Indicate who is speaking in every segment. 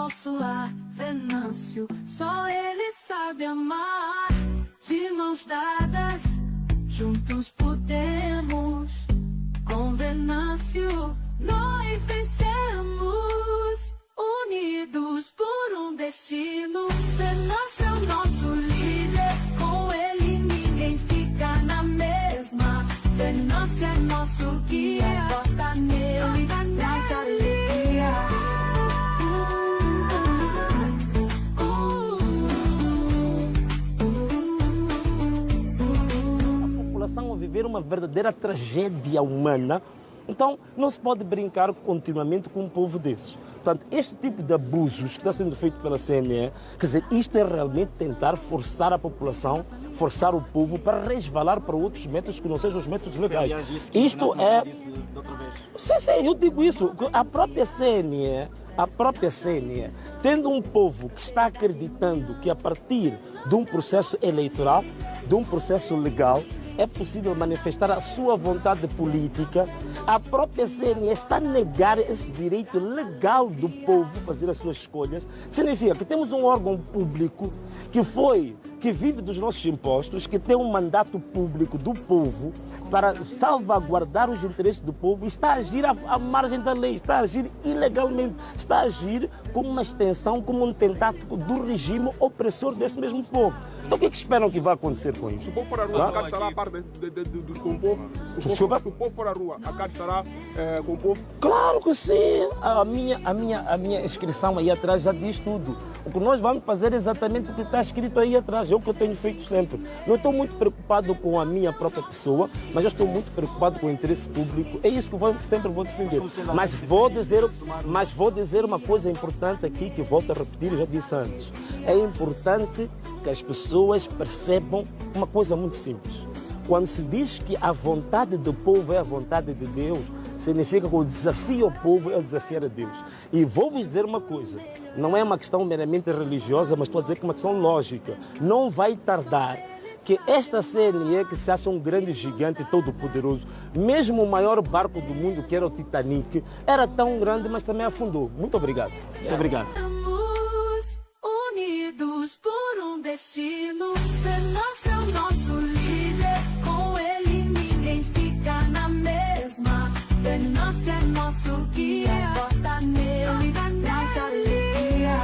Speaker 1: nosso lar, Venâncio. Só ele sabe amar. De mãos dadas, juntos podemos. Com Venâncio, nós vencemos. Unidos por um destino. Venâncio é o nosso líder. Com ele ninguém fica na mesma. Venâncio é nosso guia. Vota nele, traz alegria.
Speaker 2: A população a viver uma verdadeira tragédia humana. Então, não se pode brincar continuamente com um povo desses. Portanto, este tipo de abusos que está sendo feito pela CNE, quer dizer, isto é realmente tentar forçar a população, forçar o povo para resvalar para outros métodos que não sejam os métodos legais. Isto é... Sim, eu digo isso. A própria CNE, tendo um povo que está acreditando que a partir de um processo eleitoral, de um processo legal, é possível manifestar a sua vontade política, a própria CNE está a negar esse direito legal do povo fazer as suas escolhas. Significa que temos um órgão público que vive dos nossos impostos, que tem um mandato público do povo para salvaguardar os interesses do povo e está a agir à margem da lei, está a agir ilegalmente, está a agir como uma extensão, como um tentáculo do regime opressor desse mesmo povo. Então o que é que esperam que vai acontecer com isso?
Speaker 3: Se o povo for à rua, a CAD estará a par com o povo. Se o povo for à rua, a CAD estará com o povo?
Speaker 2: Claro que sim! A minha inscrição aí atrás já diz tudo. O que nós vamos fazer é exatamente o que está escrito aí atrás. É o que eu tenho feito sempre. Não estou muito preocupado com a minha própria pessoa, mas eu estou muito preocupado com o interesse público. É isso que eu sempre vou defender. Mas vou dizer uma coisa importante aqui, que volto a repetir, já disse antes. É importante que as pessoas percebam uma coisa muito simples. Quando se diz que a vontade do povo é a vontade de Deus, significa que o desafio ao povo é o desafiar a Deus. E vou-vos dizer uma coisa, não é uma questão meramente religiosa, mas estou a dizer que é uma questão lógica. Não vai tardar que esta CNE, que se acha um grande gigante todo-poderoso, mesmo o maior barco do mundo, que era o Titanic, era tão grande, mas também afundou. Muito obrigado. Muito obrigado.
Speaker 1: Unidos por um destino, Venâncio é o nosso líder. Com ele ninguém fica na mesma. Venâncio é nosso guia, vota nele, traz alegria.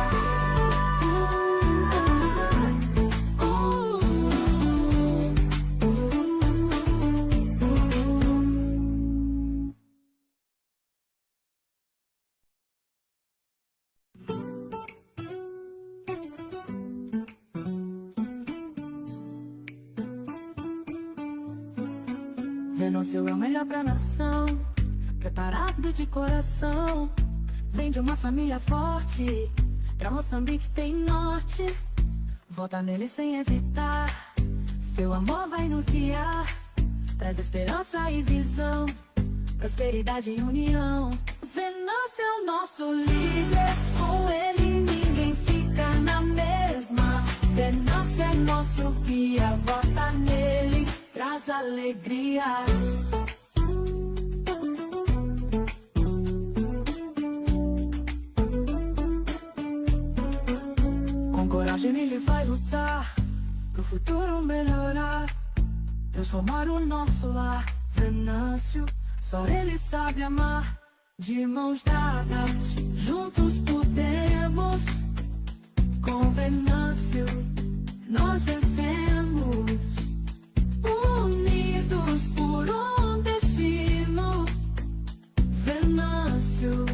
Speaker 1: Venâncio é o melhor pra nação, preparado de coração. Vem de uma família forte, pra Moçambique tem norte. Vota nele sem hesitar, seu amor vai nos guiar. Traz esperança e visão, prosperidade e união. Venâncio é o nosso líder, com ele ninguém fica na mesma. Venâncio é nosso guia, vota nele, traz alegria. Com coragem ele vai lutar, pro futuro melhorar, transformar o nosso lar. Venâncio, só ele sabe amar. De mãos dadas, juntos podemos. Com Venâncio, nós vencemos. Unidos por um destino. Venâncio,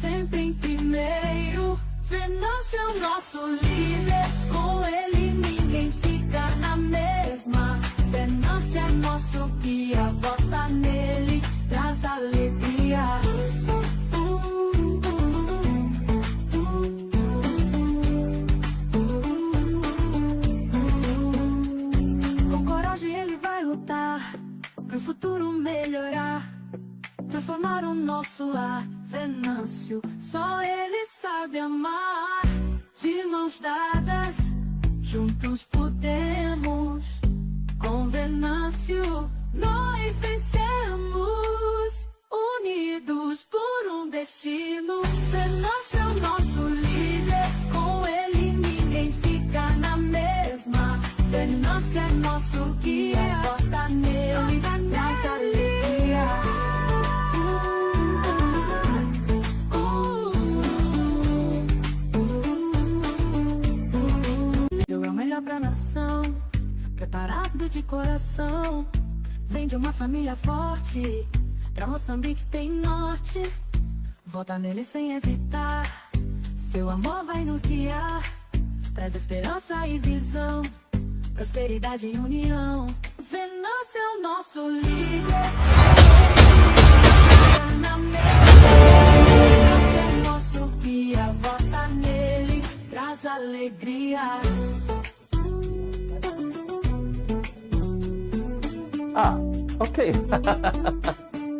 Speaker 1: sempre em primeiro. Venâncio é o nosso líder, com ele ninguém fica na mesma. Venâncio é nosso guia, vota nele, traz alegria. Com coragem ele vai lutar, pro futuro melhorar, transformar o nosso lar. Venâncio, só ele sabe amar. De mãos dadas, juntos podemos. Com Venâncio, nós vencemos. Unidos por um destino. Venâncio é o nosso líder. coração. Vem de uma família forte, pra Moçambique tem norte. Vota nele sem hesitar, seu amor vai nos guiar. Traz esperança e visão, prosperidade e união. Venâncio é o nosso líder, na mesa. Venâncio é o nosso guia, vota nele, traz alegria.
Speaker 2: Ah, ok.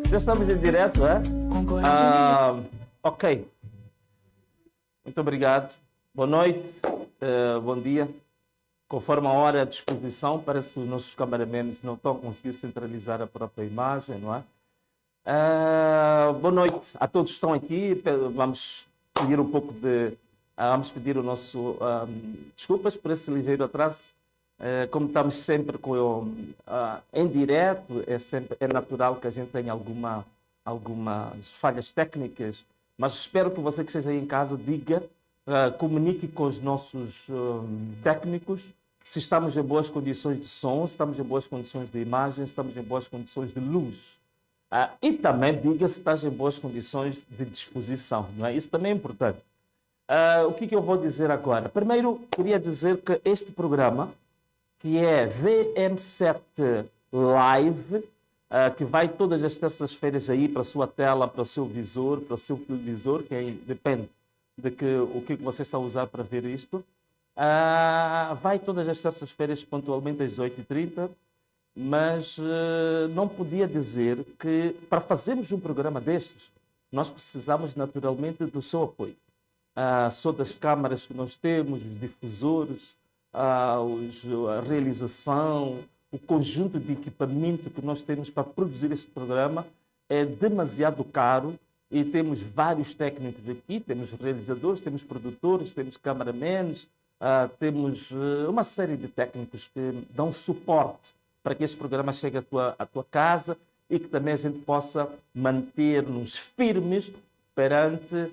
Speaker 2: Já estamos em direto, é? Ok. Muito obrigado. Boa noite, bom dia. Conforme a hora à disposição, parece que os nossos cameramenos não estão a conseguir centralizar a própria imagem, não é? Boa noite a todos que estão aqui. Vamos pedir um pouco de... vamos pedir o nosso... desculpas por esse ligeiro atraso. Como estamos sempre em direto, é natural que a gente tenha algumas falhas técnicas, mas espero que você que esteja aí em casa diga, comunique com os nossos técnicos se estamos em boas condições de som, se estamos em boas condições de imagem, se estamos em boas condições de luz. E também diga se estás em boas condições de disposição, não é? Isso também é importante. O que eu vou dizer agora? Primeiro, queria dizer que este programa, que é VM7 Live, que vai todas as terças-feiras aí para a sua tela, para o seu visor, para o seu televisor, que aí depende o que você está a usar para ver isto. Vai todas as terças-feiras, pontualmente às 18h30, mas não podia dizer que para fazermos um programa destes, nós precisamos naturalmente do seu apoio. Só das câmaras que nós temos, os difusores, a realização, o conjunto de equipamento que nós temos para produzir este programa é demasiado caro e temos vários técnicos aqui, temos realizadores, temos produtores, temos cameramans, temos uma série de técnicos que dão suporte para que este programa chegue à tua casa e que também a gente possa manter-nos firmes perante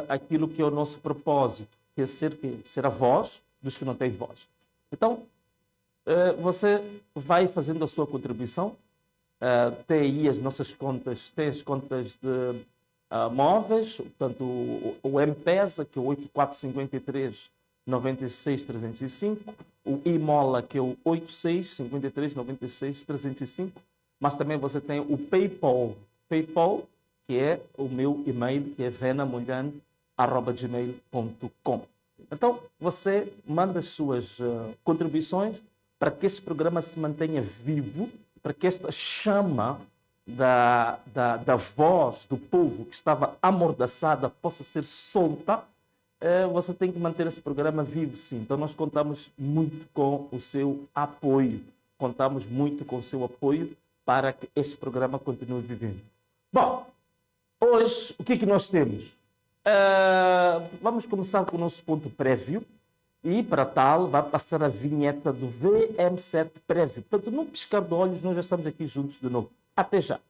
Speaker 2: aquilo que é o nosso propósito, que é ser a voz dos que não têm voz. Então, você vai fazendo a sua contribuição, tem aí as nossas contas, tem as contas de móveis, portanto, o M-Pesa, que é o 8453 96 305, o IMOLA, que é o 86 53 96 305, mas também você tem o PayPal, que é o meu e-mail, que é venamulhan@gmail.com. Então, você manda as suas contribuições para que este programa se mantenha vivo, para que esta chama da voz do povo que estava amordaçada possa ser solta. Você tem que manter esse programa vivo, sim. Então, nós contamos muito com o seu apoio. Contamos muito com o seu apoio para que este programa continue vivendo. Bom, hoje, o que é que nós temos? Vamos começar com o nosso ponto prévio e, para tal, vai passar a vinheta do VM7 prévio. Portanto, num piscar de olhos, nós já estamos aqui juntos de novo. Até já!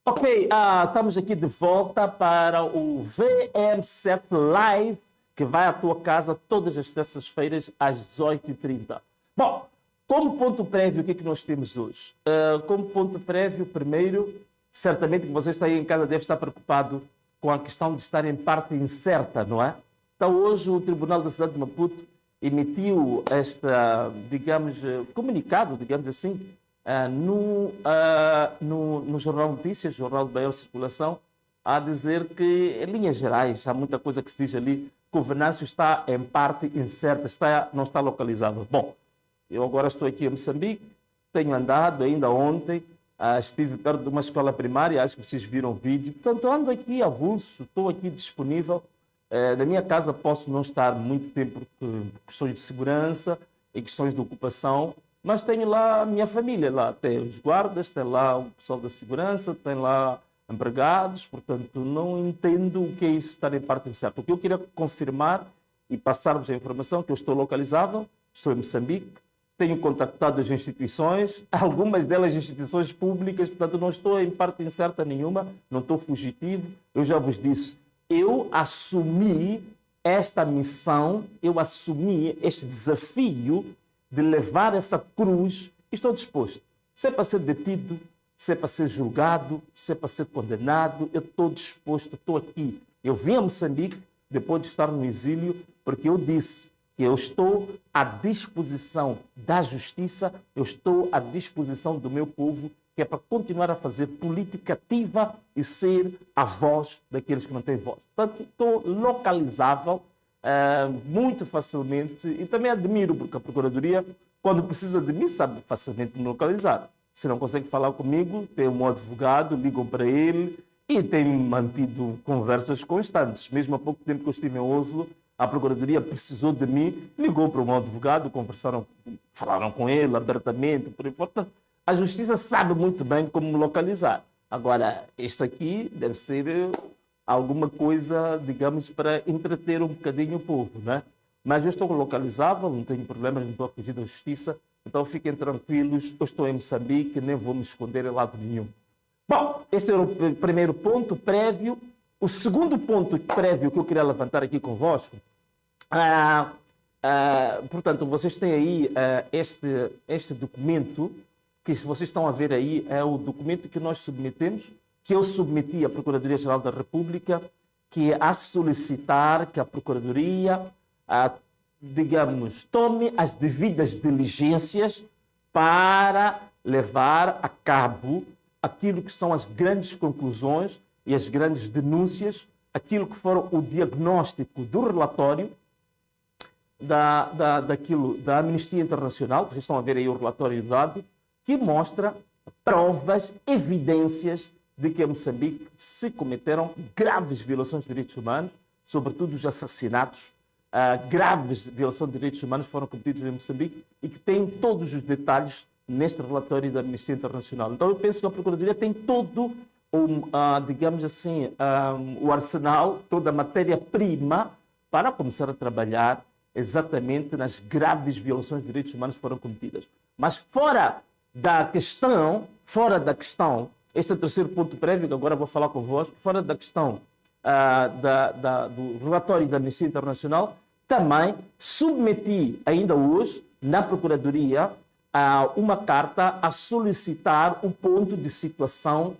Speaker 2: Ok, estamos aqui de volta para o VM7 Live, que vai à tua casa todas as terças-feiras às 18h30. Bom, como ponto prévio, o que é que nós temos hoje? Como ponto prévio, primeiro, certamente que você está aí em casa deve estar preocupado com a questão de estar em parte incerta, não é? Então, hoje o Tribunal da Cidade de Maputo emitiu digamos, comunicado, digamos assim, no Jornal Notícias, Jornal de Maior Circulação, a dizer que, em linhas gerais, há muita coisa que se diz ali, que o Venâncio está em parte incerta, não está localizado. Bom, eu agora estou aqui em Moçambique, tenho andado, ainda ontem, estive perto de uma escola primária, acho que vocês viram o vídeo, portanto ando aqui avulso, estou aqui disponível Na minha casa posso não estar muito tempo por questões de segurança e questões de ocupação, mas tenho lá a minha família, lá tem os guardas, tem lá o pessoal da segurança, tem lá empregados, portanto não entendo o que é isso estar em parte incerta. O que eu queria confirmar e passar-vos a informação que eu estou localizável, estou em Moçambique, tenho contactado as instituições, algumas delas instituições públicas, portanto não estou em parte incerta nenhuma, não estou fugitivo, eu já vos disse, eu assumi esta missão, eu assumi este desafio de levar essa cruz e estou disposto. Se é para ser detido, se é para ser julgado, se é para ser condenado, eu estou disposto, estou aqui. Eu vim a Moçambique depois de estar no exílio, porque eu disse que eu estou à disposição da justiça, eu estou à disposição do meu povo, que é para continuar a fazer política ativa e ser a voz daqueles que não têm voz. Portanto, estou localizável muito facilmente e também admiro, porque a Procuradoria, quando precisa de mim, sabe facilmente me localizar. Se não consegue falar comigo, tem um advogado, ligam para ele e tem mantido conversas constantes. Mesmo há pouco tempo que eu estive em Oslo, a Procuradoria precisou de mim, ligou para um advogado, conversaram, falaram com ele abertamente, por importa. A Justiça sabe muito bem como me localizar. Agora, isto aqui deve ser alguma coisa, digamos, para entreter um bocadinho o povo, né? Mas eu estou localizável, não tenho problemas, não estou a fugir da Justiça, então fiquem tranquilos, eu estou em Moçambique, nem vou me esconder em lado nenhum. Bom, este era o primeiro ponto prévio. O segundo ponto prévio que eu queria levantar aqui convosco, portanto, vocês têm aí este documento, que vocês estão a ver aí, é o documento que nós submetemos, que eu submeti à Procuradoria-Geral da República, que é a solicitar que a Procuradoria, digamos, tome as devidas diligências para levar a cabo aquilo que são as grandes conclusões e as grandes denúncias, aquilo que foram o diagnóstico do relatório da Amnistia Internacional, vocês estão a ver aí o relatório dado, que mostra provas, evidências de que em Moçambique se cometeram graves violações de direitos humanos, sobretudo os assassinatos, graves violações de direitos humanos foram cometidos em Moçambique e que têm todos os detalhes neste relatório da Amnistia Internacional. Então eu penso que a Procuradoria tem todo digamos assim, o arsenal, toda a matéria-prima para começar a trabalhar exatamente nas graves violações de direitos humanos que foram cometidas. Mas fora da questão, este é o terceiro ponto prévio que agora vou falar convosco, fora da questão do relatório da Amnistia Internacional, também submeti ainda hoje na Procuradoria uma carta a solicitar o ponto de situação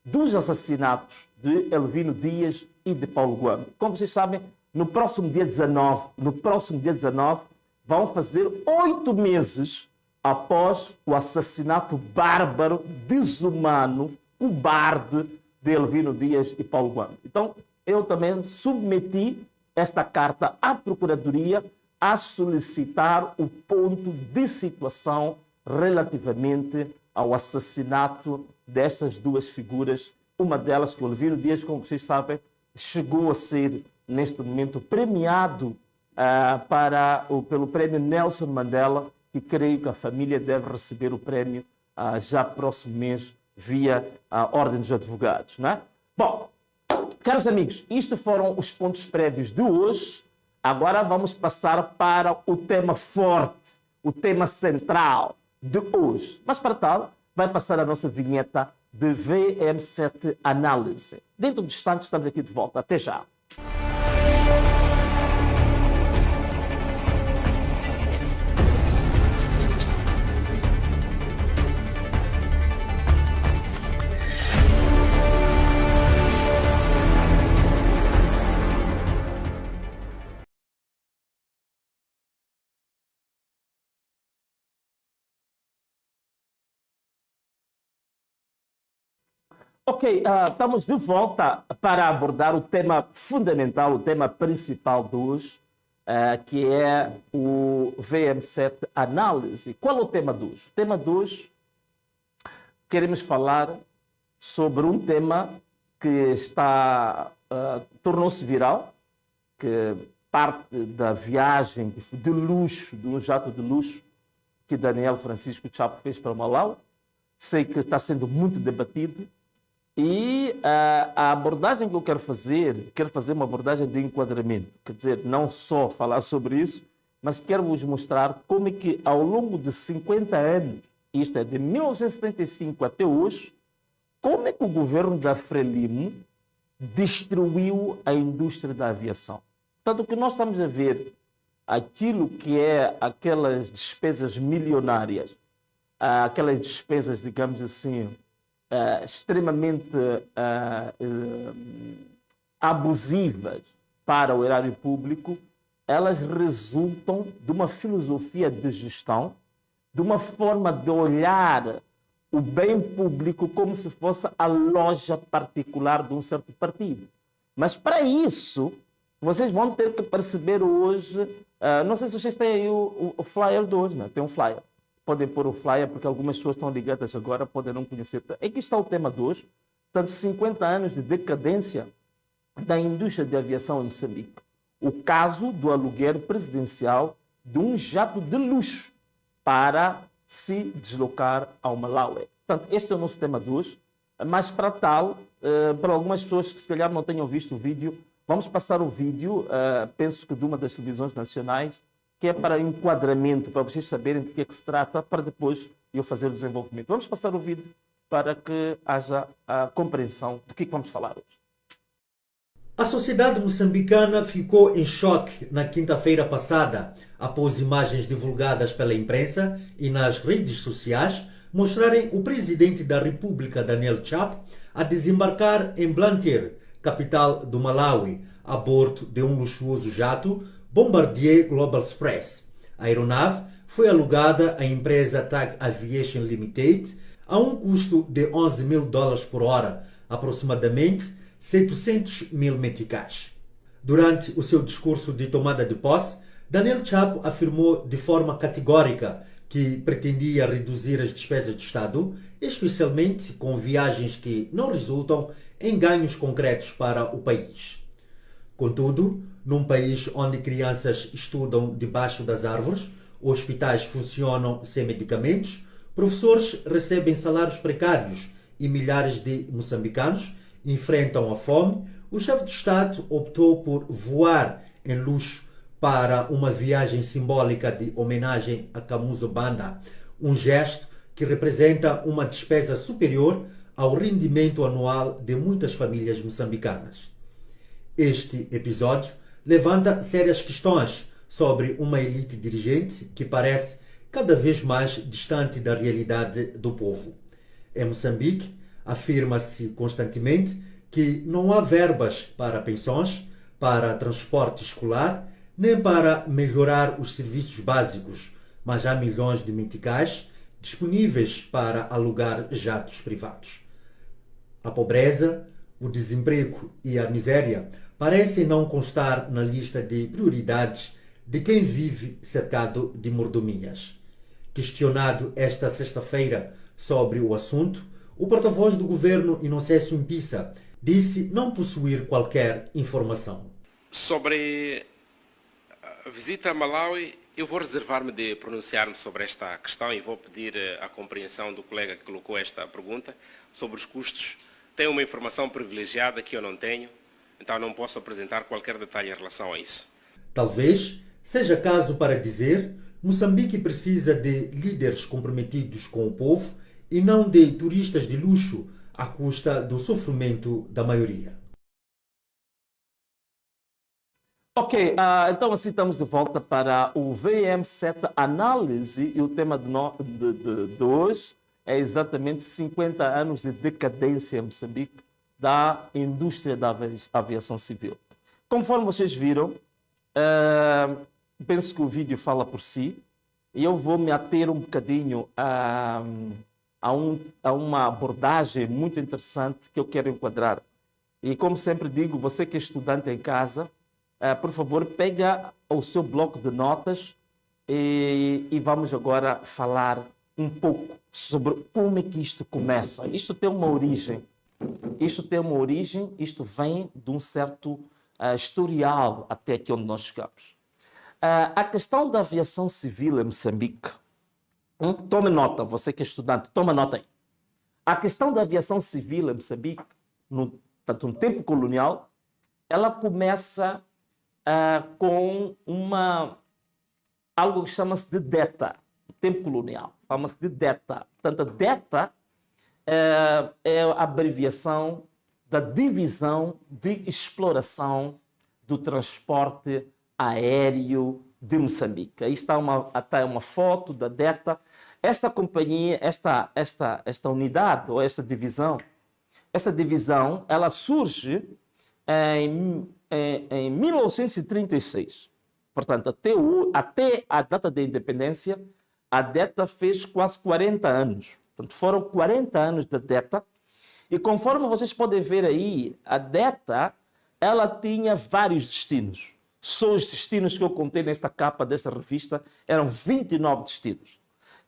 Speaker 2: dos assassinatos de Elvino Dias e de Paulo Guambe. Como vocês sabem, no próximo dia 19, vão fazer 8 meses após o assassinato bárbaro, desumano, cobarde de Elvino Dias e Paulo Guambe. Então, eu também submeti esta carta à Procuradoria a solicitar o ponto de situação relativamente ao assassinato destas duas figuras. Uma delas, que o Elvino Dias, como vocês sabem, chegou a ser, neste momento, premiado pelo prémio Nelson Mandela, e creio que a família deve receber o prémio já próximo mês via a Ordem dos Advogados, não é? Bom, caros amigos, isto foram os pontos prévios de hoje. Agora vamos passar para o tema forte, o tema central de hoje. Mas para tal, vai passar a nossa vinheta de VM7 Análise. Dentro de instantes estamos aqui de volta. Até já. Ok, estamos de volta para abordar o tema fundamental, o tema principal de hoje, que é o VM7 Análise. Qual é o tema de hoje? O tema de hoje, queremos falar sobre um tema que tornou-se viral, que parte da viagem de luxo, de um jato de luxo, que Daniel Francisco Chapo fez para Malau. Sei que está sendo muito debatido. E a abordagem que eu quero fazer uma abordagem de enquadramento. Quer dizer, não só falar sobre isso, mas quero vos mostrar como é que ao longo de 50 anos, isto é, de 1975 até hoje, como é que o governo da Frelimo destruiu a indústria da aviação. Portanto, o que nós estamos a ver, aquilo que é aquelas despesas milionárias, aquelas despesas, digamos assim, extremamente abusivas para o erário público, elas resultam de uma filosofia de gestão, de uma forma de olhar o bem público como se fosse a loja particular de um certo partido. Mas para isso, vocês vão ter que perceber hoje, não sei se vocês têm aí o flyer de hoje, né? Tem um flyer. Podem pôr o flyer, porque algumas pessoas estão ligadas agora, podem não conhecer. Aqui está o tema de hoje. Portanto, 50 anos de decadência da indústria de aviação em Moçambique. O caso do aluguer presidencial de um jato de luxo para se deslocar ao Malawi. Portanto, este é o nosso tema de hoje. Mas para tal, para algumas pessoas que se calhar não tenham visto o vídeo, vamos passar o vídeo, penso que de uma das televisões nacionais, que é para enquadramento, para vocês saberem de que é que se trata, para depois eu fazer o desenvolvimento. Vamos passar o vídeo para que haja a compreensão do que vamos falar hoje.
Speaker 4: A sociedade moçambicana ficou em choque na quinta-feira passada, após imagens divulgadas pela imprensa e nas redes sociais mostrarem o presidente da República, Daniel Chapo, a desembarcar em Blantyre, capital do Malawi, a bordo de um luxuoso jato Bombardier Global Express. A aeronave foi alugada à empresa TAG Aviation Limited a um custo de $11 mil por hora, aproximadamente 700 mil meticais. Durante o seu discurso de tomada de posse, Daniel Chapo afirmou de forma categórica que pretendia reduzir as despesas do Estado, especialmente com viagens que não resultam em ganhos concretos para o país. Contudo, num país onde crianças estudam debaixo das árvores, hospitais funcionam sem medicamentos, professores recebem salários precários e milhares de moçambicanos enfrentam a fome, o chefe de Estado optou por voar em luxo para uma viagem simbólica de homenagem a Kamuzu Banda, um gesto que representa uma despesa superior ao rendimento anual de muitas famílias moçambicanas. Este episódio levanta sérias questões sobre uma elite dirigente que parece cada vez mais distante da realidade do povo. Em Moçambique, afirma-se constantemente que não há verbas para pensões, para transporte escolar, nem para melhorar os serviços básicos, mas há milhões de meticais disponíveis para alugar jatos privados. A pobreza, o desemprego e a miséria parecem não constar na lista de prioridades de quem vive cercado de mordomias. Questionado esta sexta-feira sobre o assunto, o porta-voz do governo, Inocêncio Mpisa, disse não possuir qualquer informação.
Speaker 5: Sobre a visita a Malawi, eu vou reservar-me de pronunciar-me sobre esta questão e vou pedir a compreensão do colega que colocou esta pergunta sobre os custos. Tenho uma informação privilegiada que eu não tenho, então não posso apresentar qualquer detalhe em relação a isso.
Speaker 4: Talvez seja caso para dizer Moçambique precisa de líderes comprometidos com o povo e não de turistas de luxo à custa do sofrimento da maioria.
Speaker 2: Ok, então assim estamos de volta para o VM7 Análise e o tema de hoje é exatamente 50 anos de decadência em Moçambique da indústria da aviação civil. Conforme vocês viram, penso que o vídeo fala por si e eu vou me ater um bocadinho a uma abordagem muito interessante que eu quero enquadrar. E como sempre digo, você que é estudante em casa, por favor, pega o seu bloco de notas e vamos agora falar um pouco sobre como é que isto começa. Isto tem uma origem. Isto vem de um certo historial até aqui onde nós chegamos. A questão da aviação civil em Moçambique, tome nota, você que é estudante, toma nota aí. A questão da aviação civil em Moçambique, tanto no tempo colonial, ela começa com algo que chama-se de DETA, no tempo colonial, chama-se de DETA. Portanto, a DETA é a abreviação da Divisão de Exploração do Transporte Aéreo de Moçambique. Aí está uma foto da DETA. Esta companhia, esta unidade ou esta divisão, ela surge em 1936. Portanto, até a data da independência, a DETA fez quase 40 anos. Portanto, foram 40 anos da DETA. E conforme vocês podem ver aí, a DETA, ela tinha vários destinos. Só os destinos que eu contei nesta capa desta revista eram 29 destinos.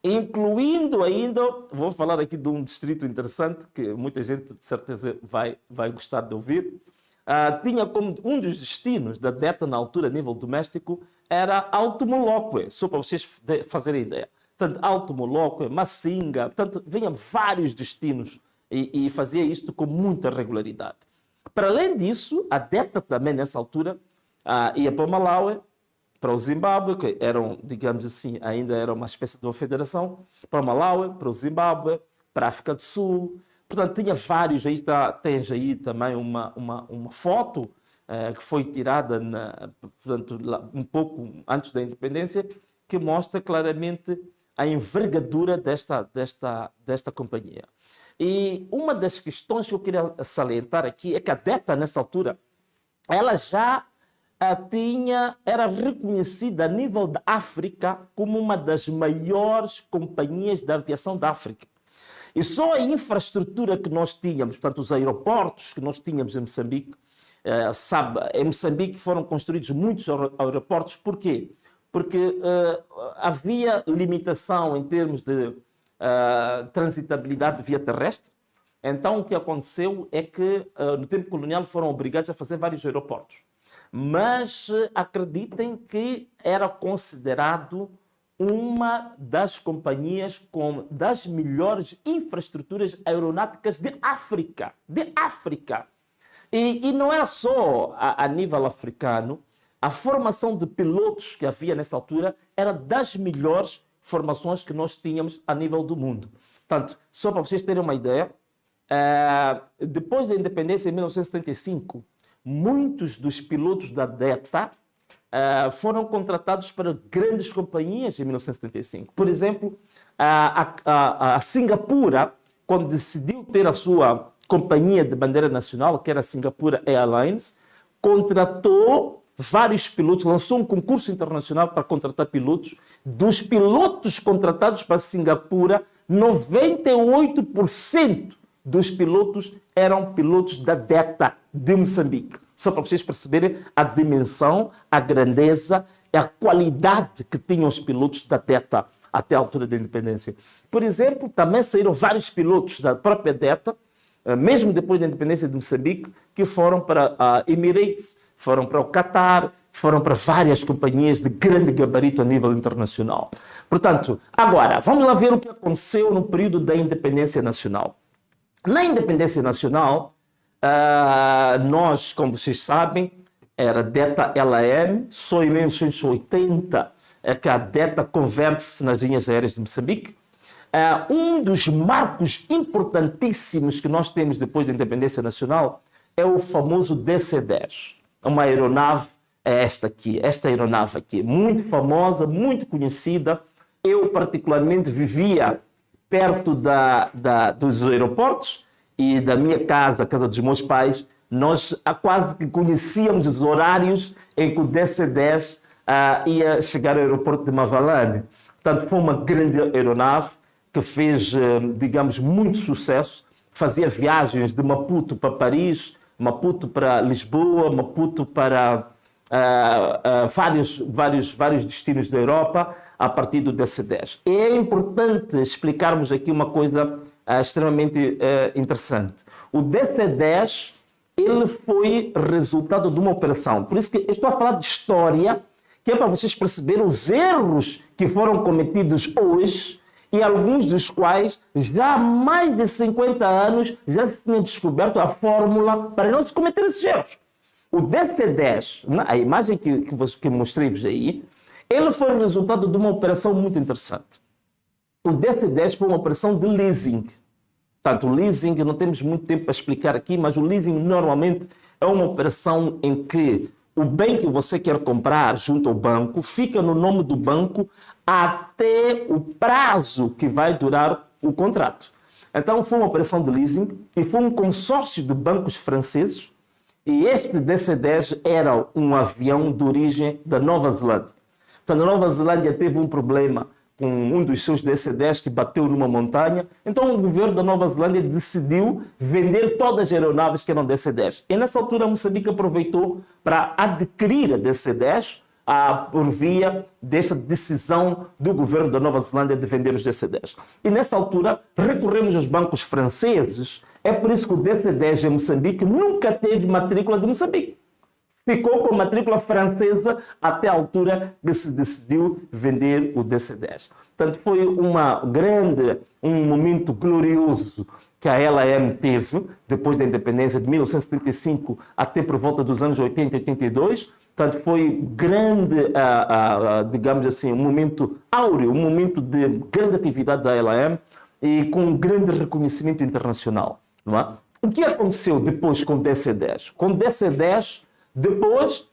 Speaker 2: Incluindo ainda, vou falar aqui de um distrito interessante, que muita gente de certeza vai gostar de ouvir. Tinha como um dos destinos da DETA na altura, a nível doméstico, era Alto Moloque, só para vocês fazerem ideia. Portanto, Alto Moloque, Massinga, portanto, vinham vários destinos e fazia isto com muita regularidade. Para além disso, a DETA também, nessa altura, ia para o Malawi, para o Zimbábue, que eram, digamos assim, ainda era uma espécie de uma federação, para o Malawi, para o Zimbábue, para a África do Sul. Portanto, tinha vários, tens aí também uma foto que foi tirada portanto, um pouco antes da independência, que mostra claramente a envergadura desta companhia. E uma das questões que eu queria salientar aqui é que a DETA, nessa altura, ela já era reconhecida a nível da África como uma das maiores companhias de aviação da África. E só a infraestrutura que nós tínhamos, portanto, os aeroportos que nós tínhamos em Moçambique, em Moçambique foram construídos muitos aeroportos. Porquê? Porque havia limitação em termos de transitabilidade de via terrestre. Então, o que aconteceu é que, no tempo colonial, foram obrigados a fazer vários aeroportos. Mas acreditem que era considerado uma das companhias com das melhores infraestruturas aeronáuticas de África. De África. E não era só a nível africano. A formação de pilotos que havia nessa altura era das melhores formações que nós tínhamos a nível do mundo. Portanto, só para vocês terem uma ideia, depois da independência, em 1975, muitos dos pilotos da DETA foram contratados para grandes companhias em 1975. Por exemplo, a Singapura, quando decidiu ter a sua companhia de bandeira nacional, que era a Singapura Airlines, contratou vários pilotos, lançou um concurso internacional para contratar pilotos. Dos pilotos contratados para Singapura, 98% dos pilotos eram pilotos da DETA de Moçambique. Só para vocês perceberem a dimensão, a grandeza e a qualidade que tinham os pilotos da DETA até a altura da independência. Por exemplo, também saíram vários pilotos da própria DETA, mesmo depois da independência de Moçambique, que foram para a Emirates, foram para o Qatar, foram para várias companhias de grande gabarito a nível internacional. Portanto, agora, vamos lá ver o que aconteceu no período da independência nacional. Na independência nacional, nós, como vocês sabem, era DETA LAM, só em 1980 é que a DETA converte-se nas linhas aéreas de Moçambique. Um dos marcos importantíssimos que nós temos depois da independência nacional é o famoso DC-10. Uma aeronave, esta aeronave aqui, muito famosa, muito conhecida. Eu, particularmente, vivia perto dos aeroportos e da minha casa, a casa dos meus pais. Nós quase que conhecíamos os horários em que o DC-10 ia chegar ao aeroporto de Mavalane. Portanto, foi uma grande aeronave que fez, digamos, muito sucesso. Fazia viagens de Maputo para Paris, Maputo para Lisboa, Maputo para vários destinos da Europa a partir do DC-10. E é importante explicarmos aqui uma coisa extremamente interessante. O DC-10, ele foi resultado de uma operação. Por isso que eu estou a falar de história, que é para vocês perceberem os erros que foram cometidos hoje e alguns dos quais já há mais de 50 anos já se tinha descoberto a fórmula para não se cometer esses erros. O DC-10, a imagem que mostrei-vos aí, ele foi resultado de uma operação muito interessante. O DC-10 foi uma operação de leasing. Portanto, o leasing, não temos muito tempo para explicar aqui, mas o leasing normalmente é uma operação em que o bem que você quer comprar junto ao banco fica no nome do banco até o prazo que vai durar o contrato. Então, foi uma operação de leasing e foi um consórcio de bancos franceses e este DC-10 era um avião de origem da Nova Zelândia. Portanto, a Nova Zelândia teve um problema com um dos seus DC-10 que bateu numa montanha. Então, o governo da Nova Zelândia decidiu vender todas as aeronaves que eram DC-10. E, nessa altura, Moçambique aproveitou para adquirir a DC-10 por via desta decisão do governo da Nova Zelândia de vender os DC-10. E, nessa altura, recorremos aos bancos franceses. É por isso que o DC-10 em Moçambique nunca teve matrícula de Moçambique. Ficou com matrícula francesa até a altura que se decidiu vender o DC-10. Portanto, foi um momento glorioso que a LAM teve depois da independência de 1975 até por volta dos anos 80 e 82. Portanto, foi grande, digamos assim, um momento áureo, um momento de grande atividade da LAM e com um grande reconhecimento internacional. Não é? O que aconteceu depois com o DC-10? Com o DC-10, depois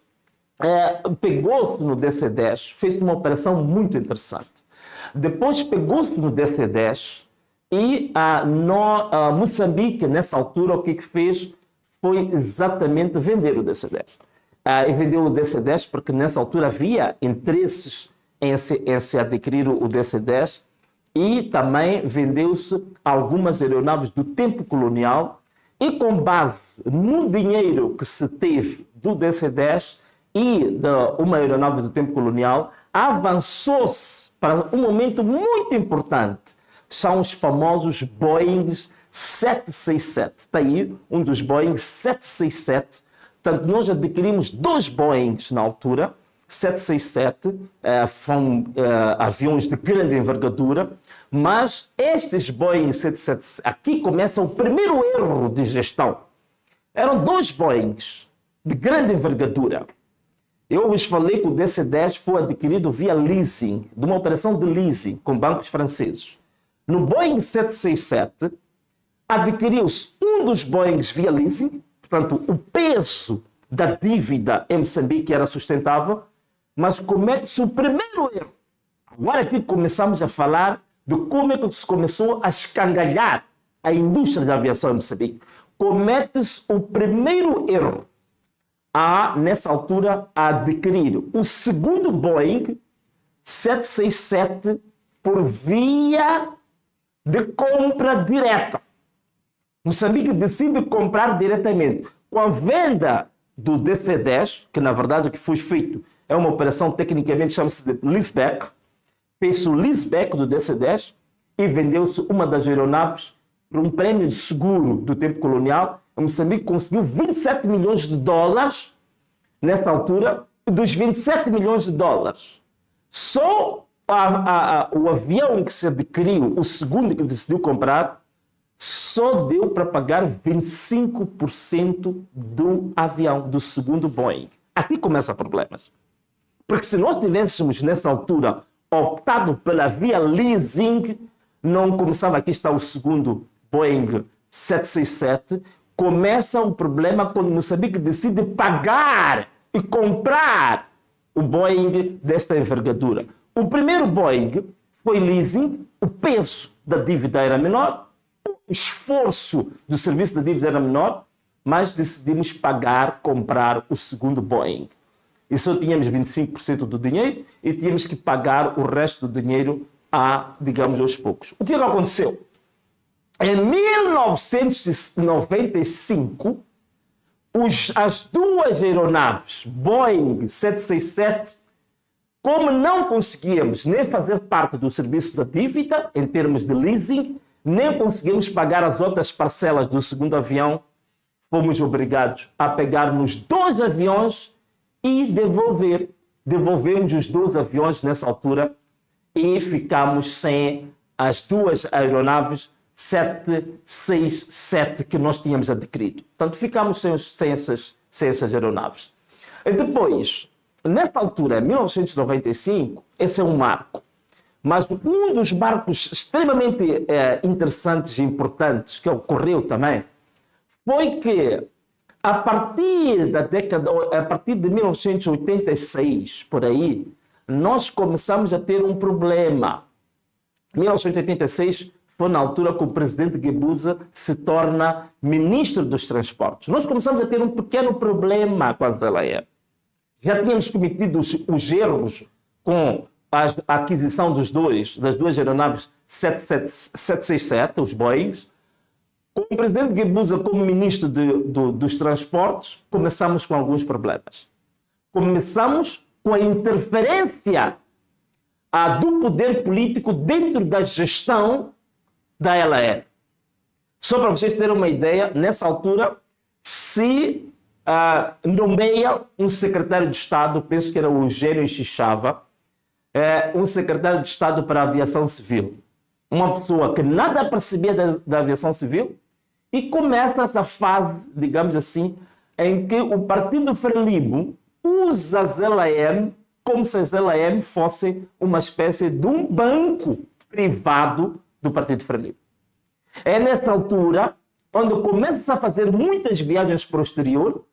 Speaker 2: pegou-se no DC-10, fez uma operação muito interessante. Depois pegou-se no DC-10 e Moçambique, nessa altura, o que fez foi exatamente vender o DC-10. E vendeu o DC-10 porque nessa altura havia interesses em se adquirir o DC-10 e também vendeu-se algumas aeronaves do tempo colonial e com base no dinheiro que se teve do DC-10 e de uma aeronave do tempo colonial, avançou-se para um momento muito importante. São os famosos Boeing 767. Está aí um dos Boeing 767. Portanto, nós adquirimos 2 Boeings na altura, 767, são aviões de grande envergadura, mas estes Boeing 777, aqui começa o primeiro erro de gestão. Eram 2 Boeings de grande envergadura. Eu vos falei que o DC-10 foi adquirido via leasing, de uma operação de leasing com bancos franceses. No Boeing 767, adquiriu-se um dos Boeings via leasing, portanto, o peso da dívida em Moçambique era sustentável, mas comete-se o primeiro erro. Agora aqui começamos a falar de como é que se começou a escangalhar a indústria da aviação em Moçambique. Comete-se o primeiro erro nessa altura, a adquirir o segundo Boeing 767 por via de compra direta. Moçambique decide comprar diretamente. Com a venda do DC-10, que na verdade o que foi feito é uma operação tecnicamente chama-se de leaseback, fez o leaseback do DC-10 e vendeu-se uma das aeronaves por um prêmio de seguro do tempo colonial. Moçambique conseguiu 27 milhões de dólares nessa altura. Dos 27 milhões de dólares, só o avião que se adquiriu, o segundo que decidiu comprar, só deu para pagar 25% do avião, do segundo Boeing. Aqui começa problemas. Porque se nós tivéssemos, nessa altura, optado pela via leasing, não começava, aqui está o segundo Boeing 767, começa o problema quando Moçambique decide pagar e comprar o Boeing desta envergadura. O primeiro Boeing foi leasing, o peso da dívida era menor, o esforço do serviço da dívida era menor, mas decidimos comprar o segundo Boeing. E só tínhamos 25% do dinheiro e tínhamos que pagar o resto do dinheiro digamos, aos poucos. O que aconteceu? Em 1995, as 2 aeronaves Boeing 767, como não conseguíamos nem fazer parte do serviço da dívida, em termos de leasing, nem conseguimos pagar as outras parcelas do segundo avião, fomos obrigados a pegar nos 2 aviões e devolvemos os 2 aviões nessa altura e ficamos sem as 2 aeronaves 767 que nós tínhamos adquirido. Portanto, ficamos sem essas aeronaves. E depois, nessa altura, em 1995, esse é um marco. Mas um dos marcos extremamente interessantes e importantes que ocorreu também foi que, a partir de 1986, por aí, nós começamos a ter um problema. 1986 foi na altura que o presidente Guebuza se torna ministro dos transportes. Nós começamos a ter um pequeno problema com a ZLM. Já tínhamos cometido os erros com a aquisição das 2 aeronaves 767, os Boeings. Com o presidente Guebuza como ministro dos transportes, começamos com alguns problemas. Começamos com a interferência do poder político dentro da gestão da LAE. Só para vocês terem uma ideia, nessa altura se nomeia um secretário de Estado, penso que era o Eugênio Xixava, um secretário de Estado para a aviação civil. Uma pessoa que nada percebia da aviação civil, e começa essa fase, digamos assim, em que o Partido Frelimo usa as LAM como se as LAM fossem uma espécie de um banco privado do Partido Frelimo. É nessa altura onde começa a fazer muitas viagens para o exterior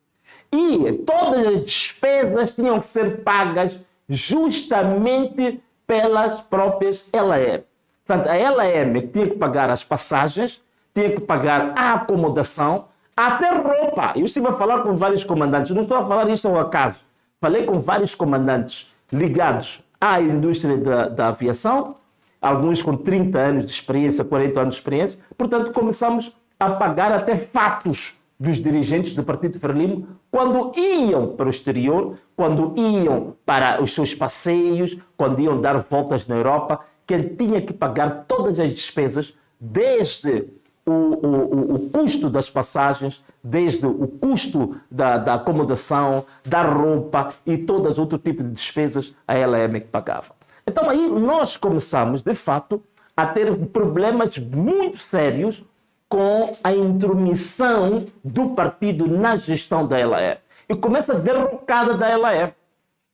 Speaker 2: e todas as despesas tinham que ser pagas justamente pelas próprias LAM. Portanto, a LAM tinha que pagar as passagens, tinha que pagar a acomodação, até roupa. Eu estive a falar com vários comandantes, não estou a falar isto ao acaso. Falei com vários comandantes ligados à indústria da aviação, alguns com 30 anos de experiência, 40 anos de experiência. Portanto, começamos a pagar até fatos dos dirigentes do Partido Frelimo quando iam para o exterior, quando iam para os seus passeios, quando iam dar voltas na Europa, que ele tinha que pagar todas as despesas, desde o custo das passagens, desde o custo da acomodação, da roupa e todas outro tipo de despesas a LAM que pagava. Então aí nós começamos, de fato, a ter problemas muito sérios com a intromissão do partido na gestão da LAM. E começa a derrocada da LAM.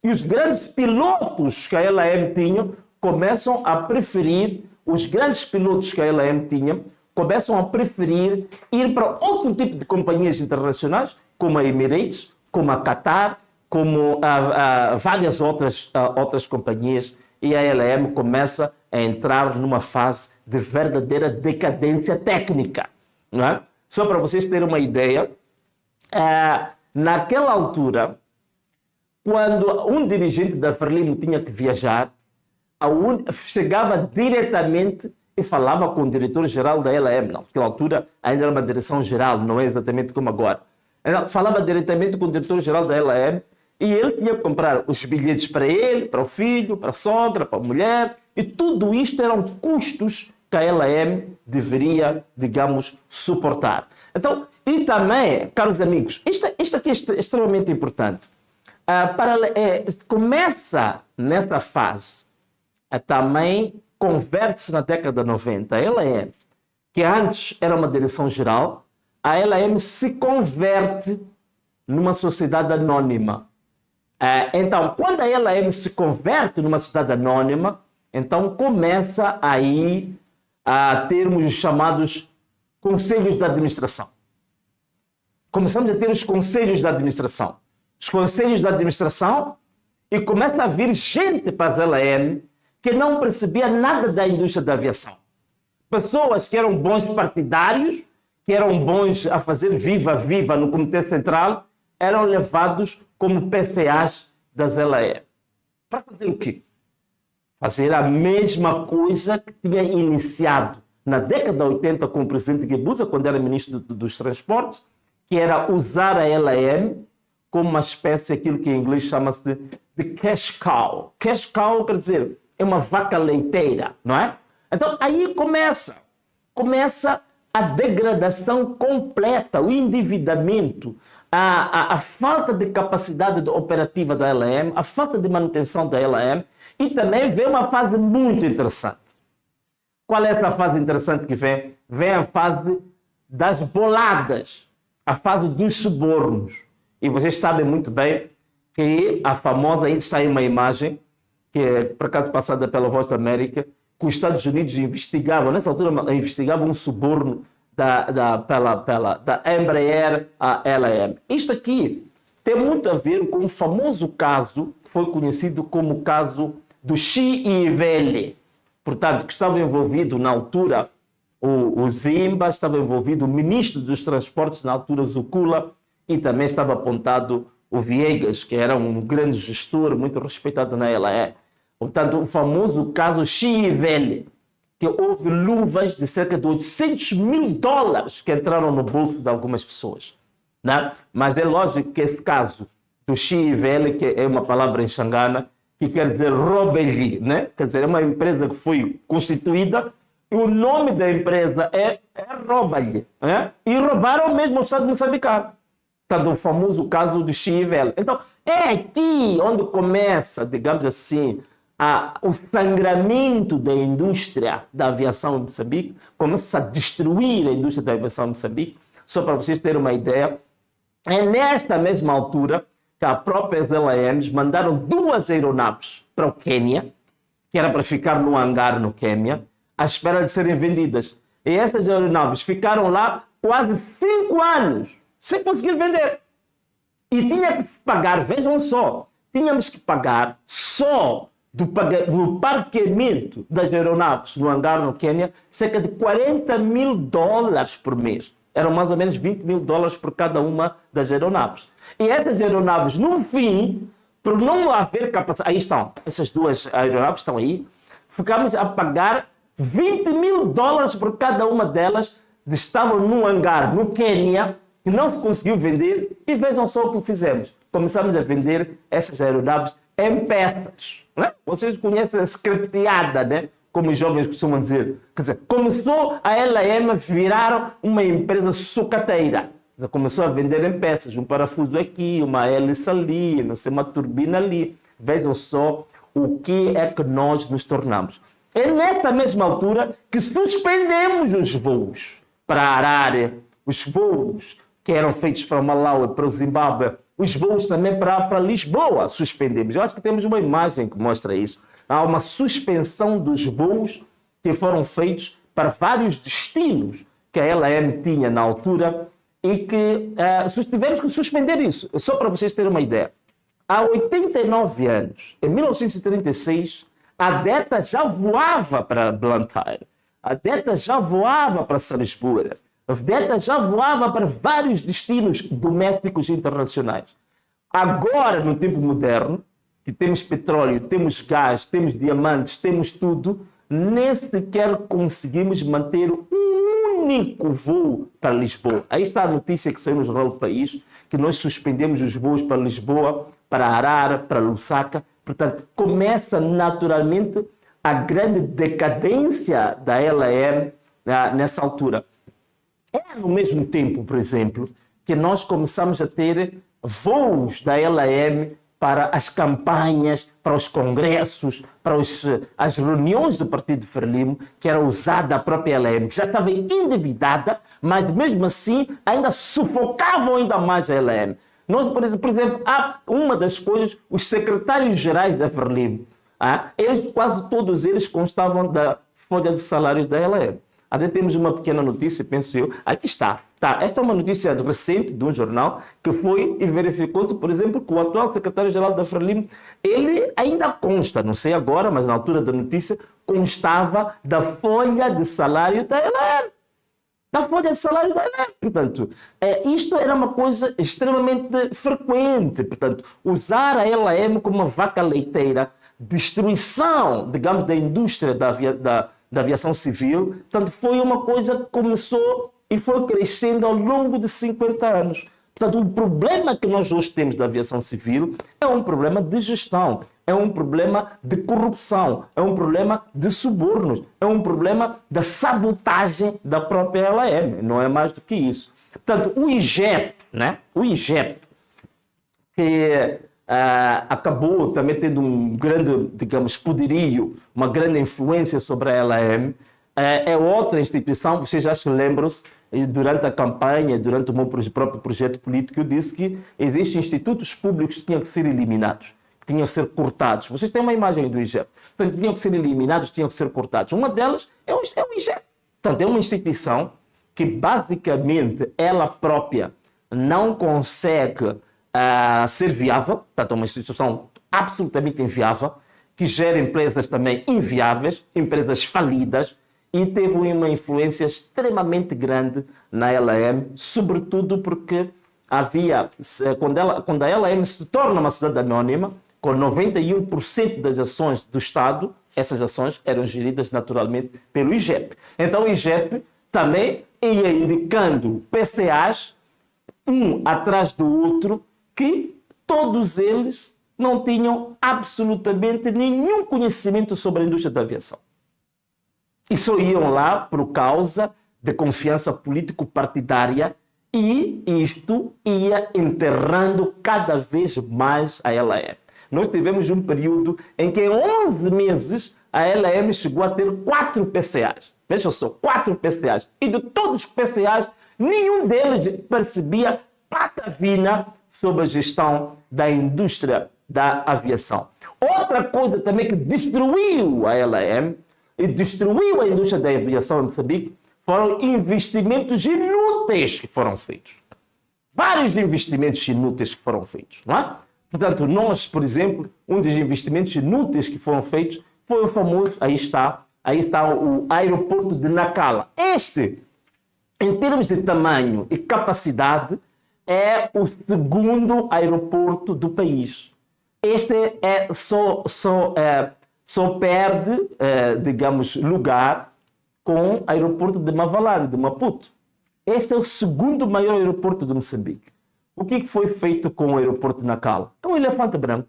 Speaker 2: E os grandes pilotos que a LAM tinha começam a preferir, começam a preferir ir para outro tipo de companhias internacionais, como a Emirates, como a Qatar, como várias outras companhias, e a LAM começa a entrar numa fase de verdadeira decadência técnica. Não é? Só para vocês terem uma ideia, naquela altura, quando um dirigente da Frelimo tinha que viajar, chegava diretamente e falava com o diretor-geral da LAM. Naquela altura ainda era uma direção-geral, não é exatamente como agora. Falava diretamente com o diretor-geral da LAM e ele tinha que comprar os bilhetes para ele, para o filho, para a sogra, para a mulher, e tudo isto eram custos que a LAM deveria, digamos, suportar. Então, e também, caros amigos, isto aqui é extremamente importante. Começa nessa fase, também converte-se na década de 90. A LAM, que antes era uma direção-geral, a LAM se converte numa sociedade anônima. Então, quando a LAM se converte numa sociedade anônima, então começa aí a termos os chamados conselhos de administração. Começamos a ter os conselhos de administração. Os conselhos de administração, e começa a vir gente para as LAM que não percebia nada da indústria da aviação. Pessoas que eram bons partidários, que eram bons a fazer viva no Comitê Central, eram levados como PCAs das LAM. Para fazer o quê? Fazer a mesma coisa que tinha iniciado na década de 80 com o presidente Guebuza, quando era ministro dos Transportes, que era usar a LAM como uma espécie, aquilo que em inglês chama-se de cash cow. Cash cow quer dizer, é uma vaca leiteira, não é? Então aí começa a degradação completa, o endividamento, a falta de capacidade operativa da LM, a falta de manutenção da LM, e também vem uma fase muito interessante. Qual é essa fase interessante que vem? Vem a fase das boladas, a fase dos subornos. E vocês sabem muito bem que a famosa, aí está aí uma imagem, que é por acaso passada pela Voz da América, que os Estados Unidos investigavam, nessa altura investigavam um suborno da Embraer à LM. Isto aqui tem muito a ver com o famoso caso, que foi conhecido como o caso do Chiivele. Portanto, que estava envolvido na altura o Zimba, estava envolvido o ministro dos transportes na altura, Zukula, e também estava apontado o Viegas, que era um grande gestor, muito respeitado na LE. Portanto, o famoso caso Chiivele, que houve luvas de cerca de $800 mil que entraram no bolso de algumas pessoas. Né? Mas é lógico que esse caso do Chiivele, que é uma palavra em Xangana, que quer dizer roubalhe, né? Quer dizer, é uma empresa que foi constituída e o nome da empresa é roubalhe. Né? E roubaram mesmo o Estado moçambicano. Portanto, o famoso caso do Chiivele. Então, é aqui onde começa, digamos assim, o sangramento da indústria da aviação em Moçambique, começa a destruir a indústria da aviação em Moçambique. Só para vocês terem uma ideia, é nesta mesma altura que as próprias LAMs mandaram 2 aeronaves para o Quênia, que era para ficar no hangar no Quênia, à espera de serem vendidas. E essas aeronaves ficaram lá quase 5 anos, sem conseguir vender. E tinha que se pagar, vejam só, tínhamos que pagar só do parqueamento das aeronaves no hangar no Quênia, cerca de $40 mil por mês. Eram mais ou menos $20 mil por cada uma das aeronaves. E essas aeronaves, no fim, por não haver capacidade... Aí estão, essas 2 aeronaves estão aí. Ficamos a pagar $20 mil por cada uma delas. Estavam no hangar, no Quênia, que não se conseguiu vender. E vejam só o que fizemos. Começamos a vender essas aeronaves em peças. Né? Vocês conhecem a scripteada, né? Como os jovens costumam dizer. Quer dizer, começou a LM virar uma empresa sucateira. Começou a vender em peças, um parafuso aqui, uma hélice ali, não sei, uma turbina ali. Vejam só o que é que nós nos tornamos. É nesta mesma altura que suspendemos os voos para Harare, os voos que eram feitos para Malawi, para o Zimbábue, os voos também para Lisboa suspendemos. Eu acho que temos uma imagem que mostra isso. Há uma suspensão dos voos que foram feitos para vários destinos que a LM tinha na altura e que tivemos que suspender isso. Só para vocês terem uma ideia. Há 89 anos, em 1936, a DETA já voava para Blantyre, a DETA já voava para Salisbury, a DETA já voava para vários destinos domésticos e internacionais. Agora, no tempo moderno, que temos petróleo, temos gás, temos diamantes, temos tudo, nem sequer conseguimos manter um único voo para Lisboa. Aí está a notícia que saiu no Jornal do País, que nós suspendemos os voos para Lisboa, para Harare, para Lusaka. Portanto, começa naturalmente a grande decadência da LM nessa altura. É no mesmo tempo, por exemplo, que nós começamos a ter voos da LM para as campanhas, para os congressos, para as reuniões do Partido Frelimo, que era usada a própria LM, que já estava endividada, mas mesmo assim ainda sufocavam ainda mais a LM. Nós, por exemplo, há uma das coisas, os secretários-gerais da Frelimo, quase todos eles constavam da folha de salários da LM. Até temos uma pequena notícia, penso eu. Aqui está. Esta é uma notícia recente de um jornal que foi e verificou-se, por exemplo, que o atual secretário-geral da Frelimo, ele ainda consta, não sei agora, mas na altura da notícia, constava da folha de salário da LM. Da folha de salário da LM. Portanto, isto era uma coisa extremamente frequente. Portanto, usar a LM como uma vaca leiteira, destruição, digamos, da indústria da aviação civil, portanto, foi uma coisa que começou e foi crescendo ao longo de 50 anos. Portanto, o problema que nós hoje temos da aviação civil é um problema de gestão. é um problema de corrupção, é um problema de subornos, é um problema da sabotagem da própria LAM, não é mais do que isso. Portanto, o IGEP, né? O IGEP, que acabou também tendo um grande, digamos, poderio, uma grande influência sobre a LAM, é outra instituição, vocês já se lembram-se, durante a campanha, durante o meu próprio projeto político, eu disse que existem institutos públicos que tinham que ser eliminados, que tinham que ser cortados. Vocês têm uma imagem do IGEP. Portanto, tinham que ser eliminados, tinham que ser cortados. Uma delas é o IGEP. Portanto, é uma instituição que, basicamente, ela própria não consegue ser viável. Portanto, é uma instituição absolutamente inviável, que gera empresas também inviáveis, empresas falidas, e teve uma influência extremamente grande na LAM, sobretudo porque havia, quando a LAM se torna uma sociedade anónima, com 91% das ações do Estado, essas ações eram geridas naturalmente pelo IGEP. Então o IGEP também ia indicando PCAs, um atrás do outro, que todos eles não tinham absolutamente nenhum conhecimento sobre a indústria da aviação. E só iam lá por causa de confiança político-partidária, e isto ia enterrando cada vez mais a LAM. Nós tivemos um período em que em 11 meses a LAM chegou a ter 4 PCAs. Veja só, 4 PCAs. E de todos os PCAs, nenhum deles percebia patavina sobre a gestão da indústria da aviação. Outra coisa também que destruiu a LAM e destruiu a indústria da aviação em Moçambique foram investimentos inúteis que foram feitos. Vários investimentos inúteis que foram feitos, não é? Portanto, nós, por exemplo, um dos investimentos inúteis que foram feitos foi o famoso, aí está o aeroporto de Nacala. Este, em termos de tamanho e capacidade, é o segundo aeroporto do país. Este só perde, digamos, lugar com o aeroporto de Mavalane, de Maputo. Este é o segundo maior aeroporto de Moçambique. O que foi feito com o aeroporto de Nacala? É um elefante branco.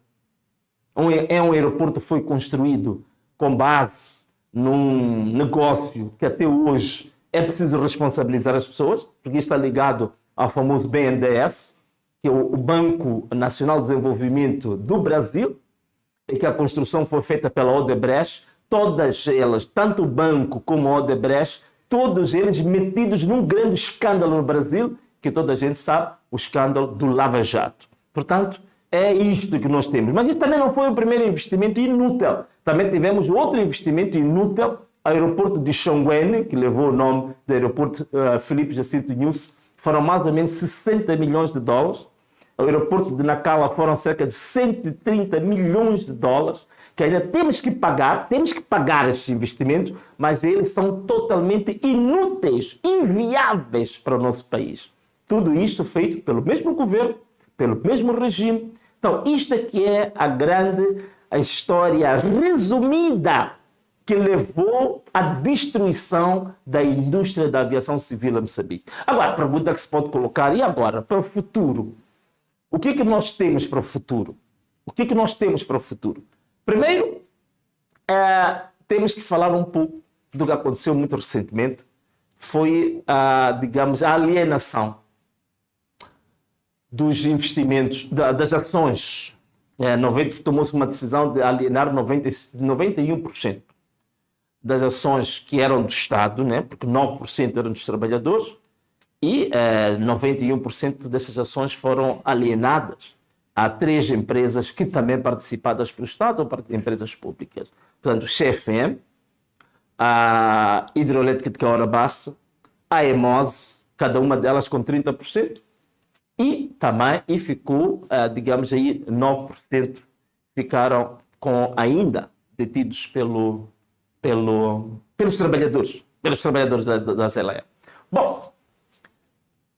Speaker 2: É um aeroporto que foi construído com base num negócio que até hoje é preciso responsabilizar as pessoas, porque está ligado ao famoso BNDES, que é o Banco Nacional de Desenvolvimento do Brasil, e que a construção foi feita pela Odebrecht. Todas elas, tanto o banco como a Odebrecht, todos eles metidos num grande escândalo no Brasil, que toda a gente sabe, o escândalo do Lava Jato. Portanto, é isto que nós temos. Mas isso também não foi o primeiro investimento inútil. Também tivemos outro investimento inútil, o aeroporto de Xonguene, que levou o nome do aeroporto Filipe Jacinto Inhosse, foram mais ou menos 60 milhões de dólares. O aeroporto de Nacala foram cerca de 130 milhões de dólares, que ainda temos que pagar estes investimentos, mas eles são totalmente inúteis, inviáveis para o nosso país. Tudo isto feito pelo mesmo governo, pelo mesmo regime. Então, isto aqui é a história resumida que levou à destruição da indústria da aviação civil em Moçambique. Agora, a pergunta que se pode colocar, e agora, para o futuro? O que é que nós temos para o futuro? O que é que nós temos para o futuro? Primeiro, temos que falar um pouco do que aconteceu muito recentemente. Foi, digamos, a alienação dos investimentos, das ações. Tomou-se uma decisão de alienar 91% das ações que eram do Estado, né? Porque 9% eram dos trabalhadores, e 91% dessas ações foram alienadas a 3 empresas que também participadas pelo Estado ou empresas públicas. Portanto, CFM, a Hidroelétrica de Caorabassa, a EMOSE, cada uma delas com 30%, e ficou, digamos aí, 9% ficaram ainda detidos pelos trabalhadores da CLE. Bom,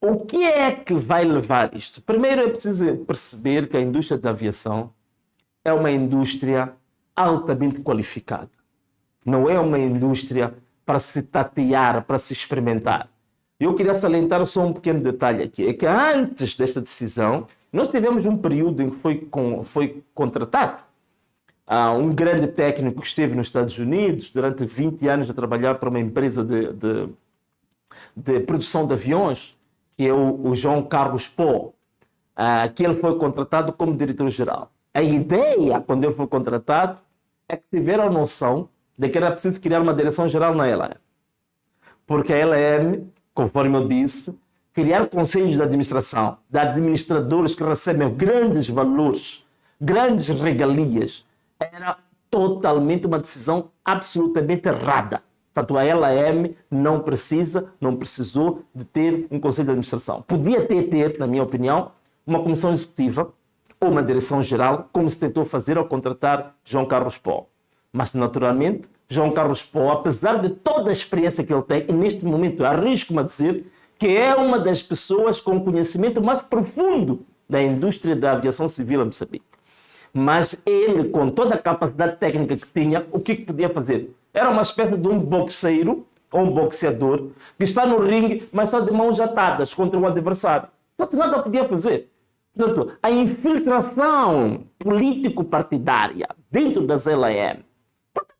Speaker 2: o que é que vai levar isto? Primeiro é preciso perceber que a indústria da aviação é uma indústria altamente qualificada. Não é uma indústria para se tatear, para se experimentar. Eu queria salientar só um pequeno detalhe aqui. É que antes desta decisão, nós tivemos um período em que foi contratado um grande técnico que esteve nos Estados Unidos durante 20 anos a trabalhar para uma empresa de produção de aviões, que é o João Carlos Pó, que ele foi contratado como diretor-geral. A ideia, quando ele foi contratado, é que tiveram a noção de que era preciso criar uma direção-geral na LM. Porque a LM, conforme eu disse, criar conselhos de administração, de administradores que recebem grandes valores, grandes regalias, era totalmente uma decisão absolutamente errada. Portanto, a LM não precisou de ter um conselho de administração. Podia ter, na minha opinião, uma comissão executiva ou uma direção-geral, como se tentou fazer ao contratar João Carlos Pó. Mas, naturalmente, João Carlos Pó, apesar de toda a experiência que ele tem, e neste momento arrisco-me a dizer que é uma das pessoas com conhecimento mais profundo da indústria da aviação civil em Moçambique. Mas ele, com toda a capacidade técnica que tinha, o que podia fazer? Era uma espécie de um boxeiro, ou um boxeador, que está no ringue, mas está de mãos atadas contra o adversário. Portanto, nada podia fazer. Portanto, a infiltração político-partidária dentro das LM,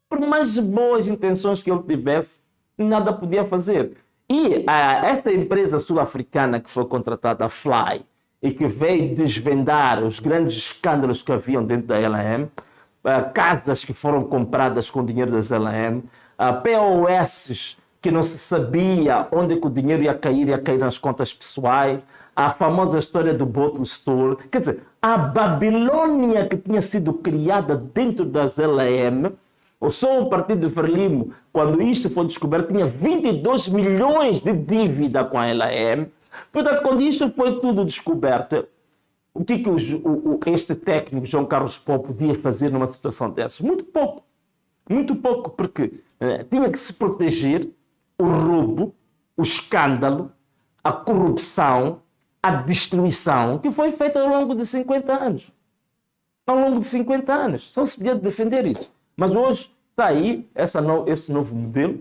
Speaker 2: por mais boas intenções que ele tivesse, nada podia fazer. E esta empresa sul-africana que foi contratada, a Fly, e que veio desvendar os grandes escândalos que haviam dentro da LM, casas que foram compradas com dinheiro das LM, POS que não se sabia onde que o dinheiro ia cair nas contas pessoais, a famosa história do Bottle Store. Quer dizer, a Babilônia que tinha sido criada dentro das LM, só o partido de Frelimo, quando isto foi descoberto, tinha 22 milhões de dívida com a LM. Portanto, quando isto foi tudo descoberto, o que este técnico, João Carlos Pó, podia fazer numa situação dessas? Muito pouco. Muito pouco, porque tinha que se proteger o roubo, o escândalo, a corrupção, a destruição que foi feita ao longo de 50 anos. Ao longo de 50 anos. Só se podia defender isso. Mas hoje está aí esse novo modelo.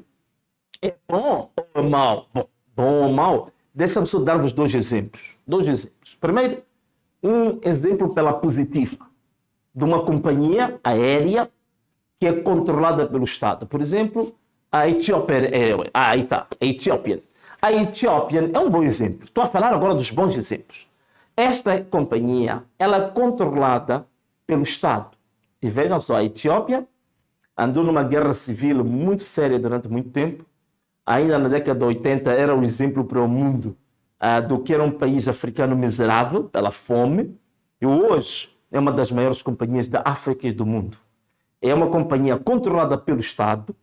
Speaker 2: É bom ou é mau? Bom ou mau? Deixa-me só dar-vos dois exemplos. Primeiro, um exemplo pela positiva de uma companhia aérea que é controlada pelo Estado. Por exemplo, a Ethiopian Airways. Aí está, a Ethiopian. A Ethiopian é um bom exemplo. Estou a falar agora dos bons exemplos. Esta companhia, ela é controlada pelo Estado. E vejam só, a Etiópia andou numa guerra civil muito séria durante muito tempo. Ainda na década de 80 era um exemplo para o mundo do que era um país africano miserável, pela fome. E hoje é uma das maiores companhias da África e do mundo. É uma companhia controlada pelo Estado,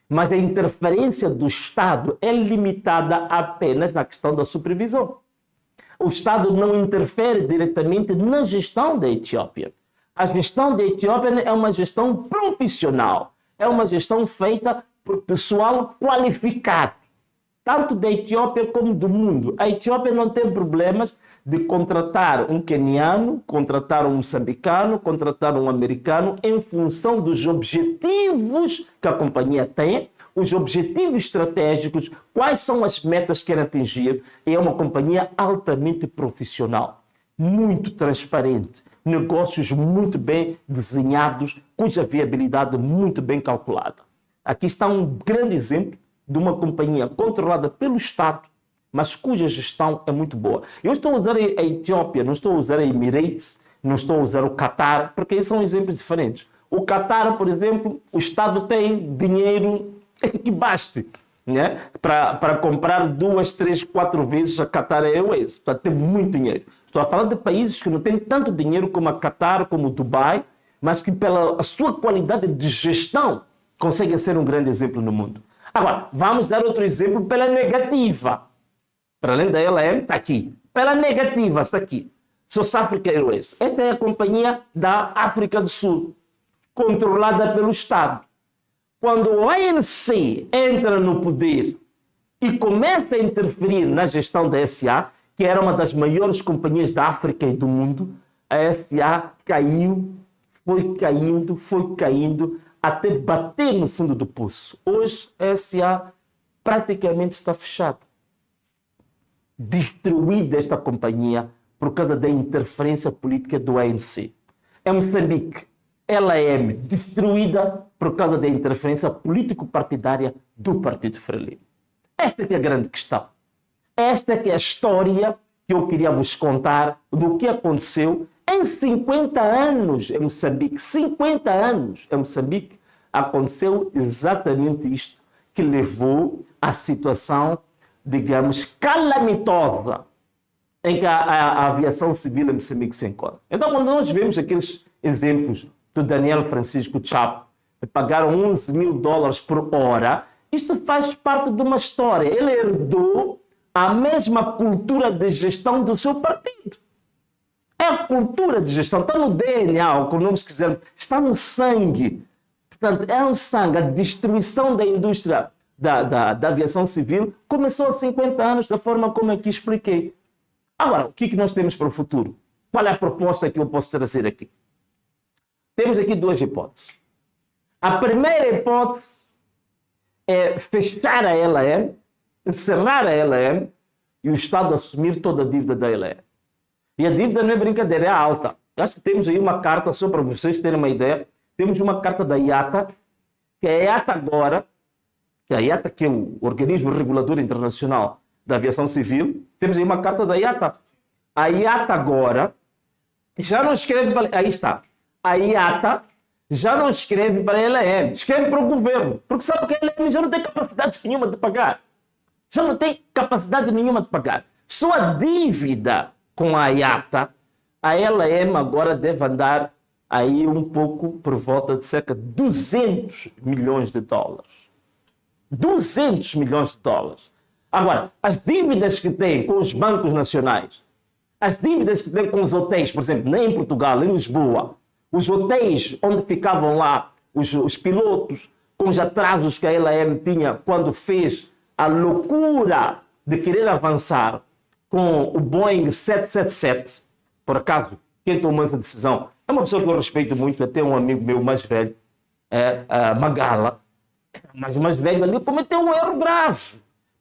Speaker 2: mas a interferência do Estado é limitada apenas na questão da supervisão. O Estado não interfere diretamente na gestão da Etiópia. A gestão da Etiópia é uma gestão profissional, é uma gestão feita por pessoal qualificado, tanto da Etiópia como do mundo. A Etiópia não tem problemas de contratar um queniano, contratar um moçambicano, contratar um americano, em função dos objetivos que a companhia tem, os objetivos estratégicos, quais são as metas que quer atingir. É uma companhia altamente profissional, muito transparente, negócios muito bem desenhados, cuja viabilidade muito bem calculada. Aqui está um grande exemplo de uma companhia controlada pelo Estado, mas cuja gestão é muito boa. Eu estou a usar a Etiópia, não estou a usar a Emirates, não estou a usar o Qatar, porque esses são exemplos diferentes. O Qatar, por exemplo, o Estado tem dinheiro que baste, né, para comprar 2, 3, 4 vezes a Qatar Airways. Portanto, tem muito dinheiro. Estou a falar de países que não têm tanto dinheiro como a Qatar, como o Dubai, mas que pela sua qualidade de gestão conseguem ser um grande exemplo no mundo. Agora, vamos dar outro exemplo pela negativa. Para além da LM, está aqui. Pela negativa, está aqui. South Africa Airways. Esta é a companhia da África do Sul, controlada pelo Estado. Quando o ANC entra no poder e começa a interferir na gestão da SA, que era uma das maiores companhias da África e do mundo, a SA caiu, foi caindo, até bater no fundo do poço. Hoje a SA praticamente está fechada. Destruída esta companhia por causa da interferência política do ANC. Em Moçambique, LAM destruída por causa da interferência político-partidária do Partido Frelimo. Esta é a grande questão. Esta é a história que eu queria vos contar do que aconteceu em 50 anos em Moçambique. 50 anos em Moçambique aconteceu exatamente isto que levou à situação, digamos, calamitosa em que a aviação civil em Moçambique se encontra. Então, quando nós vemos aqueles exemplos do Daniel Francisco Chapo, que pagaram $11.000 por hora, isto faz parte de uma história. Ele herdou a mesma cultura de gestão do seu partido. É a cultura de gestão, está no DNA, ou como nós quisermos, está no sangue. Portanto, é um sangue. A destruição da indústria da aviação civil começou há 50 anos, da forma como aqui expliquei. Agora, o que nós temos para o futuro? Qual é a proposta que eu posso trazer aqui? Temos aqui duas hipóteses. A primeira hipótese é fechar a LAM, encerrar a LAM e o Estado assumir toda a dívida da LAM. E a dívida não é brincadeira, é alta. Acho que temos aí uma carta, só para vocês terem uma ideia, temos uma carta da IATA, que a IATA agora, que é o Organismo Regulador Internacional da Aviação Civil, temos aí uma carta da IATA. A IATA agora já não escreve para... Aí está. A IATA já não escreve para a LAM, escreve para o governo, porque sabe que a LAM já não tem capacidade nenhuma de pagar. Já não tem capacidade nenhuma de pagar. Só a dívida com a IATA, a LAM agora deve andar aí um pouco por volta de cerca de $200 milhões. 200 milhões de dólares. Agora, as dívidas que tem com os bancos nacionais, as dívidas que tem com os hotéis, por exemplo, em Portugal, em Lisboa, os hotéis onde ficavam lá os pilotos, com os atrasos que a LAM tinha quando fez a loucura de querer avançar com o Boeing 777, por acaso, quem tomou essa decisão é uma pessoa que eu respeito muito, até um amigo meu mais velho, Magala, mas o mais velho ali cometeu um erro grave.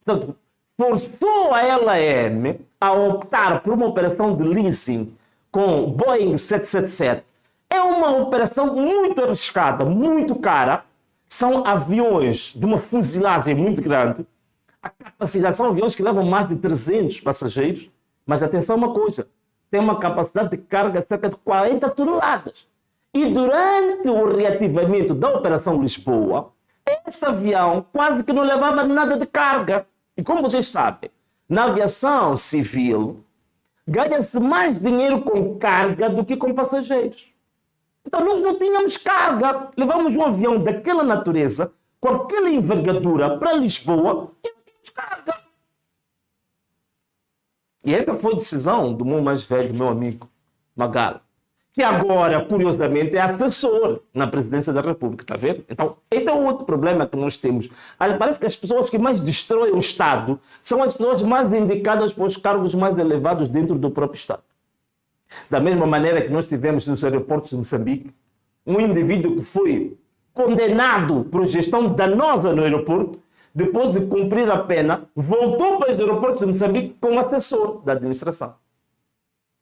Speaker 2: Portanto, forçou a LAM a optar por uma operação de leasing com o Boeing 777. É uma operação muito arriscada, muito cara. São aviões de uma fuzilagem muito grande. A capacidade, são aviões que levam mais de 300 passageiros. Mas atenção a uma coisa, tem uma capacidade de carga de cerca de 40 toneladas. E durante o reativamento da Operação Lisboa, este avião quase que não levava nada de carga. E como vocês sabem, na aviação civil, ganha-se mais dinheiro com carga do que com passageiros. Então nós não tínhamos carga. Levamos um avião daquela natureza, com aquela envergadura, para Lisboa e não tínhamos carga. E essa foi a decisão do meu mais velho, meu amigo Magalo, que agora, curiosamente, é assessor na presidência da República, está a ver? Então, este é um outro problema que nós temos. Parece que as pessoas que mais destroem o Estado são as pessoas mais indicadas para os cargos mais elevados dentro do próprio Estado. Da mesma maneira que nós tivemos nos aeroportos de Moçambique, um indivíduo que foi condenado por gestão danosa no aeroporto, depois de cumprir a pena, voltou para os aeroportos de Moçambique como assessor da administração.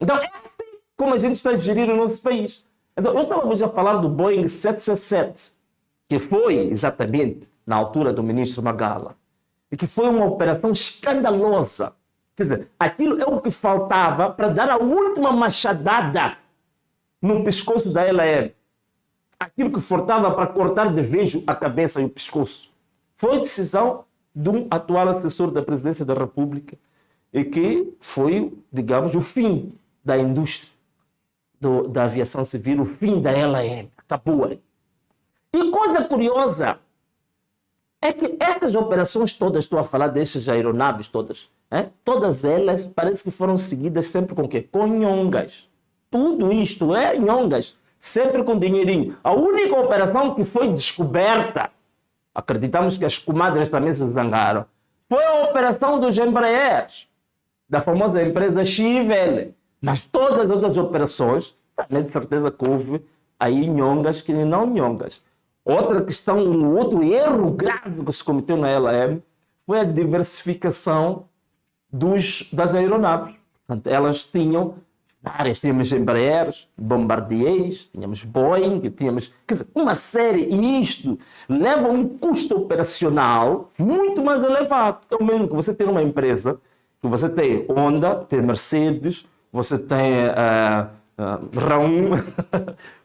Speaker 2: Então, é assim como a gente está a gerir o nosso país. Então, eu estava a falar do Boeing 777, que foi exatamente na altura do ministro Magala, e que foi uma operação escandalosa. Quer dizer, aquilo é o que faltava para dar a última machadada no pescoço da LAM. Aquilo que faltava para cortar de vez a cabeça e o pescoço. Foi decisão de um atual assessor da presidência da República e que foi, digamos, o fim da indústria da aviação civil, o fim da LAM. Acabou aí. E coisa curiosa é que essas operações todas, estou a falar destas aeronaves todas, todas elas parece que foram seguidas sempre com o quê? Com nhongas. Tudo isto é nhongas, sempre com dinheirinho. A única operação que foi descoberta, acreditamos que as comadres também se zangaram, foi a operação dos Embraers, da famosa empresa Chivele. Mas todas as outras operações, também de certeza que houve aí nhongas que não nhongas. Outra questão, um outro erro grave que se cometeu na LAM foi a diversificação das aeronaves. Portanto, elas tinham várias, tínhamos Embraers, Bombardiers, tínhamos Boeing, tínhamos, quer dizer, uma série, e isto leva a um custo operacional muito mais elevado. É o mesmo que você ter uma empresa, que você tem Honda, tem Mercedes, você tem Raum,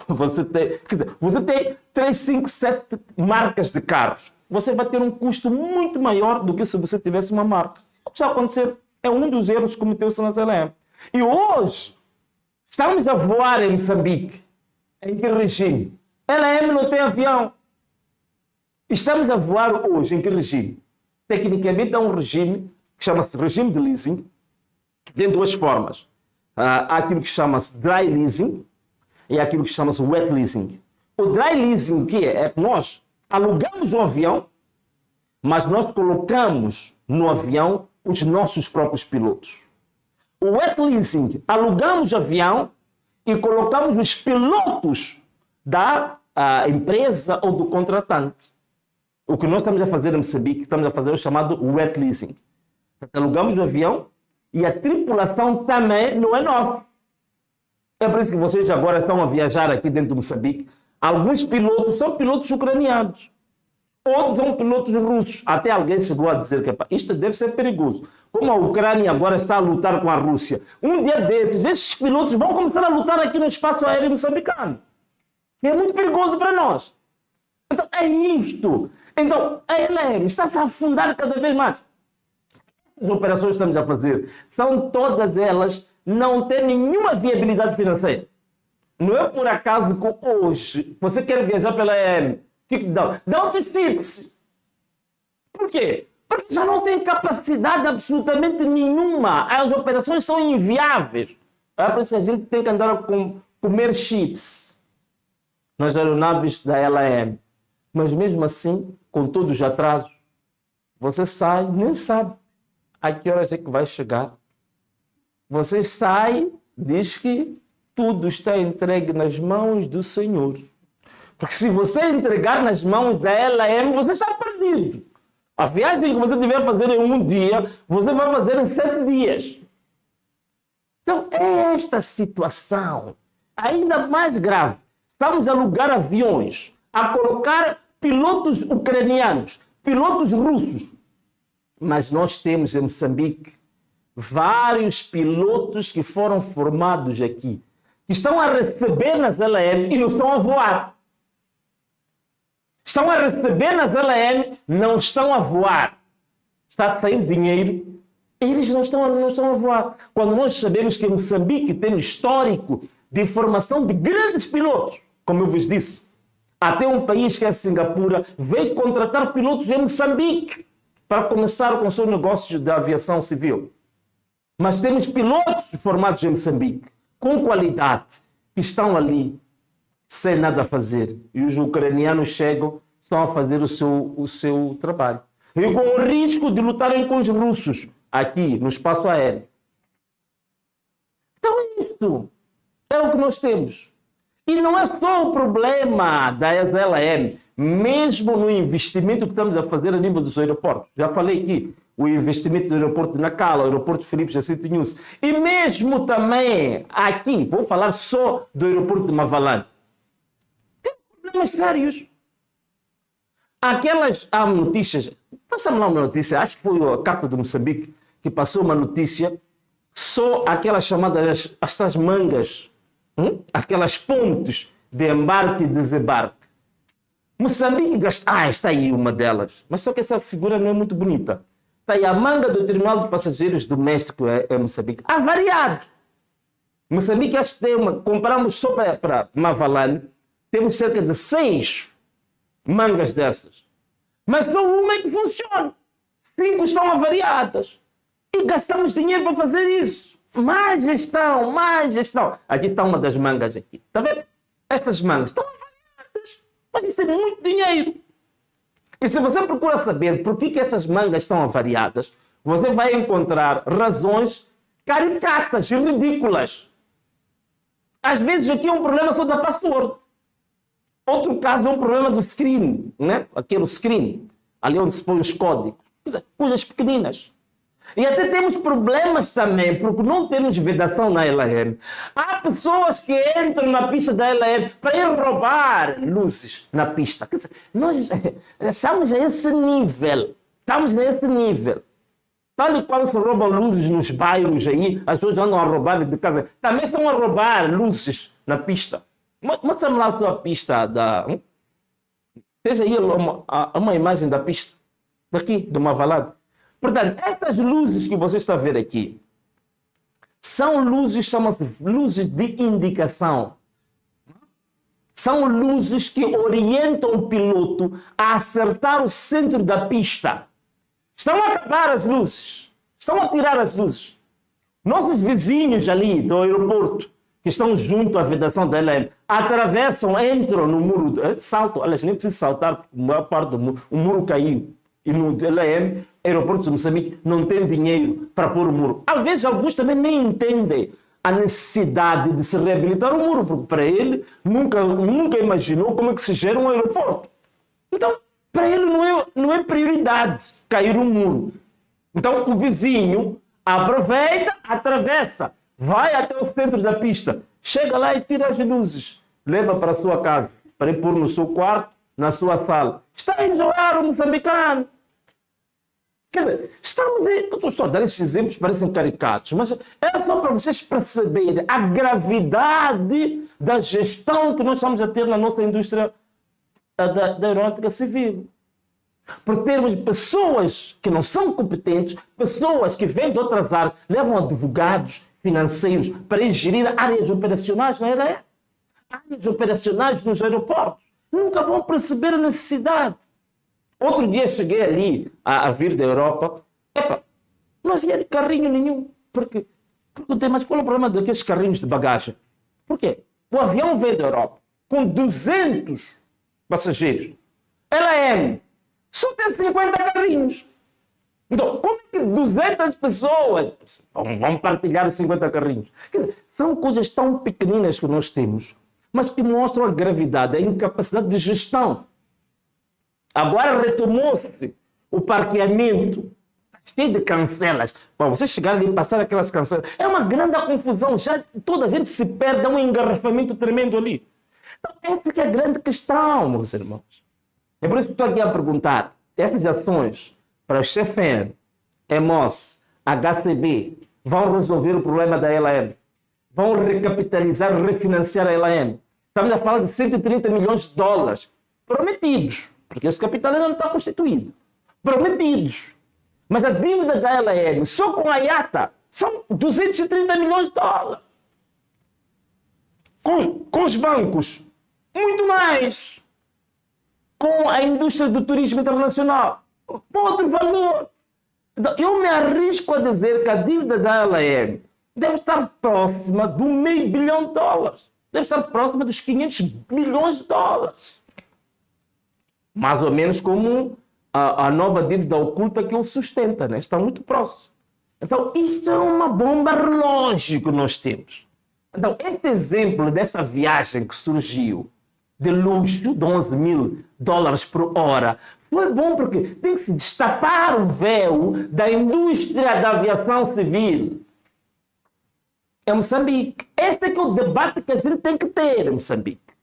Speaker 2: você tem 3, 5, 7 marcas de carros. Você vai ter um custo muito maior do que se você tivesse uma marca. O que já aconteceu é um dos erros que cometeu-se na ZLM. E hoje, estamos a voar em Moçambique. Em que regime? LM não tem avião. Estamos a voar hoje em que regime? Tecnicamente é um regime que chama-se regime de leasing, que tem duas formas. Há aquilo que chama-se dry leasing e há aquilo que chama-se wet leasing. O dry leasing, o que é? É que nós alugamos um avião, mas nós colocamos no avião os nossos próprios pilotos. O wet leasing, alugamos o avião e colocamos os pilotos da empresa ou do contratante. O que nós estamos a fazer em Moçambique, estamos a fazer o chamado wet leasing. Alugamos o avião e a tripulação também não é nossa. É por isso que vocês agora estão a viajar aqui dentro de Moçambique. Alguns pilotos são pilotos ucranianos. Outros são pilotos russos. Até alguém chegou a dizer que isto deve ser perigoso. Como a Ucrânia agora está a lutar com a Rússia, um dia desses, esses pilotos vão começar a lutar aqui no espaço aéreo moçambicano. E é muito perigoso para nós. Então, é isto. Então, a LM está-se a afundar cada vez mais. As operações que estamos a fazer, são todas elas, não têm nenhuma viabilidade financeira. Não é por acaso que hoje você quer viajar pela LM. O que dá? Dá outros tips. Por quê? Porque já não tem capacidade absolutamente nenhuma. As operações são inviáveis. É por isso que a gente tem que andar a comer chips nas aeronaves da LM. Mas mesmo assim, com todos os atrasos, você sai, nem sabe a que horas é que vai chegar. Você sai, diz que tudo está entregue nas mãos do Senhor. Porque se você entregar nas mãos da LM, você está perdido. A viagem que você tiver a fazer em um dia, você vai fazer em 7 dias. Então, é esta situação ainda mais grave. Estamos a alugar aviões, a colocar pilotos ucranianos, pilotos russos. Mas nós temos em Moçambique vários pilotos que foram formados aqui, que estão a receber nas LM e não estão a voar. Estão a receber nas LM, não estão a voar. Está a sair dinheiro, eles não estão a voar. Quando nós sabemos que Moçambique tem um histórico de formação de grandes pilotos, como eu vos disse, até um país que é Singapura veio contratar pilotos em Moçambique para começar com o seu negócio de aviação civil. Mas temos pilotos formados em Moçambique, com qualidade, que estão ali sem nada a fazer. E os ucranianos chegam, estão a fazer o seu trabalho. E com o risco de lutarem com os russos aqui no espaço aéreo. Então é isto. É o que nós temos. E não é só o problema da SLM, mesmo no investimento que estamos a fazer a nível dos aeroportos. Já falei aqui, o investimento do aeroporto de Nacala, o aeroporto Filipe Jacinto Inhosse, e mesmo também aqui, vou falar só do aeroporto de Mavalane. Tem problemas sérios. Há notícias, passa-me lá uma notícia, acho que foi a Carta de Moçambique que passou uma notícia, só aquelas chamadas, estas mangas, aquelas pontes de embarque e desembarque. Moçambique gasta, está aí uma delas, mas só que essa figura não é muito bonita. Está aí a manga do terminal de passageiros doméstico em Moçambique, avariado. Moçambique, acho que tem compramos só para Mavalane, temos cerca de 6 mangas dessas. Mas só uma é que funciona. 5 estão avariadas. E gastamos dinheiro para fazer isso. Má gestão, má gestão. Aqui está uma das mangas aqui. Está vendo? Estas mangas estão avariadas. Mas isso tem muito dinheiro. E se você procura saber por que essas mangas estão avariadas, você vai encontrar razões caricatas e ridículas. Às vezes aqui é um problema só da password. Outro caso é um problema do screen, né? Aquele screen, ali onde se põe os códigos. Coisas pequeninas. E até temos problemas também, porque não temos vedação na LM. Há pessoas que entram na pista da LM para ir roubar luzes na pista. Quer dizer, nós estamos a esse nível. Estamos nesse nível. Tal e qual se roubam luzes nos bairros aí, as pessoas andam a roubar de casa. Também estão a roubar luzes na pista. Mostra-me lá a sua pista da... Veja aí uma imagem da pista. Daqui, de uma valada. Portanto, essas luzes que você está a ver aqui são luzes, chamam-se luzes de indicação. São luzes que orientam o piloto a acertar o centro da pista. Estão a acabar as luzes. Estão a tirar as luzes. Nossos vizinhos ali do aeroporto, que estão junto à vedação da LM, atravessam, entram no muro, saltam, elas nem precisam saltar, porque a maior parte do muro, o muro caiu. E no LM, aeroporto de Moçambique, não tem dinheiro para pôr o muro. Às vezes, alguns também nem entendem a necessidade de se reabilitar o muro, porque para ele nunca imaginou como é que se gera um aeroporto. Então, para ele não é prioridade cair um muro. Então, o vizinho aproveita, atravessa, vai até o centro da pista, chega lá e tira as luzes, leva para a sua casa, para ir pôr no seu quarto, na sua sala. Está a enjoar o moçambicano. Quer dizer, eu estou a dar esses exemplos, parecem caricatos, mas é só para vocês perceberem a gravidade da gestão que nós estamos a ter na nossa indústria da aeronáutica civil. Por termos pessoas que não são competentes, pessoas que vêm de outras áreas, levam advogados financeiros para ir gerir áreas operacionais na aérea, áreas operacionais nos aeroportos. Nunca vão perceber a necessidade. Outro dia cheguei ali a vir da Europa. Epa, não havia carrinho nenhum. Porque perguntei, mas qual é o problema daqueles carrinhos de bagagem? Por quê? O avião veio da Europa com 200 passageiros. LM só tem 50 carrinhos. Então, como é que 200 pessoas vão partilhar os 50 carrinhos? Quer dizer, são coisas tão pequeninas que nós temos, mas que mostram a gravidade, a incapacidade de gestão. Agora retomou-se o parqueamento, cheio de cancelas. Para você chegar ali e passar aquelas cancelas, é uma grande confusão. Já toda a gente se perde, é um engarrafamento tremendo ali. Então, essa que é a grande questão, meus irmãos. É por isso que estou aqui a perguntar. Essas ações para o CFN, EMOS, HCB, vão resolver o problema da LM. Vão recapitalizar, refinanciar a LM. Estamos a falar de 130 milhões de dólares prometidos. Porque esse capital ainda não está constituído. Prometidos. Mas a dívida da LM, só com a IATA, são 230 milhões de dólares. Com os bancos, muito mais. Com a indústria do turismo internacional, outro valor. Então, eu me arrisco a dizer que a dívida da LM deve estar próxima do $500 milhão. Deve estar próxima dos 500 milhões de dólares. Mais ou menos como a nova dívida oculta que o sustenta, né? Está muito próximo. Então, isto é uma bomba relógio que nós temos. Então, este exemplo dessa viagem que surgiu de luxo de $11 mil por hora foi bom porque tem que se destapar o véu da indústria da aviação civil em Moçambique. Este é que é o debate que a gente tem que ter em Moçambique.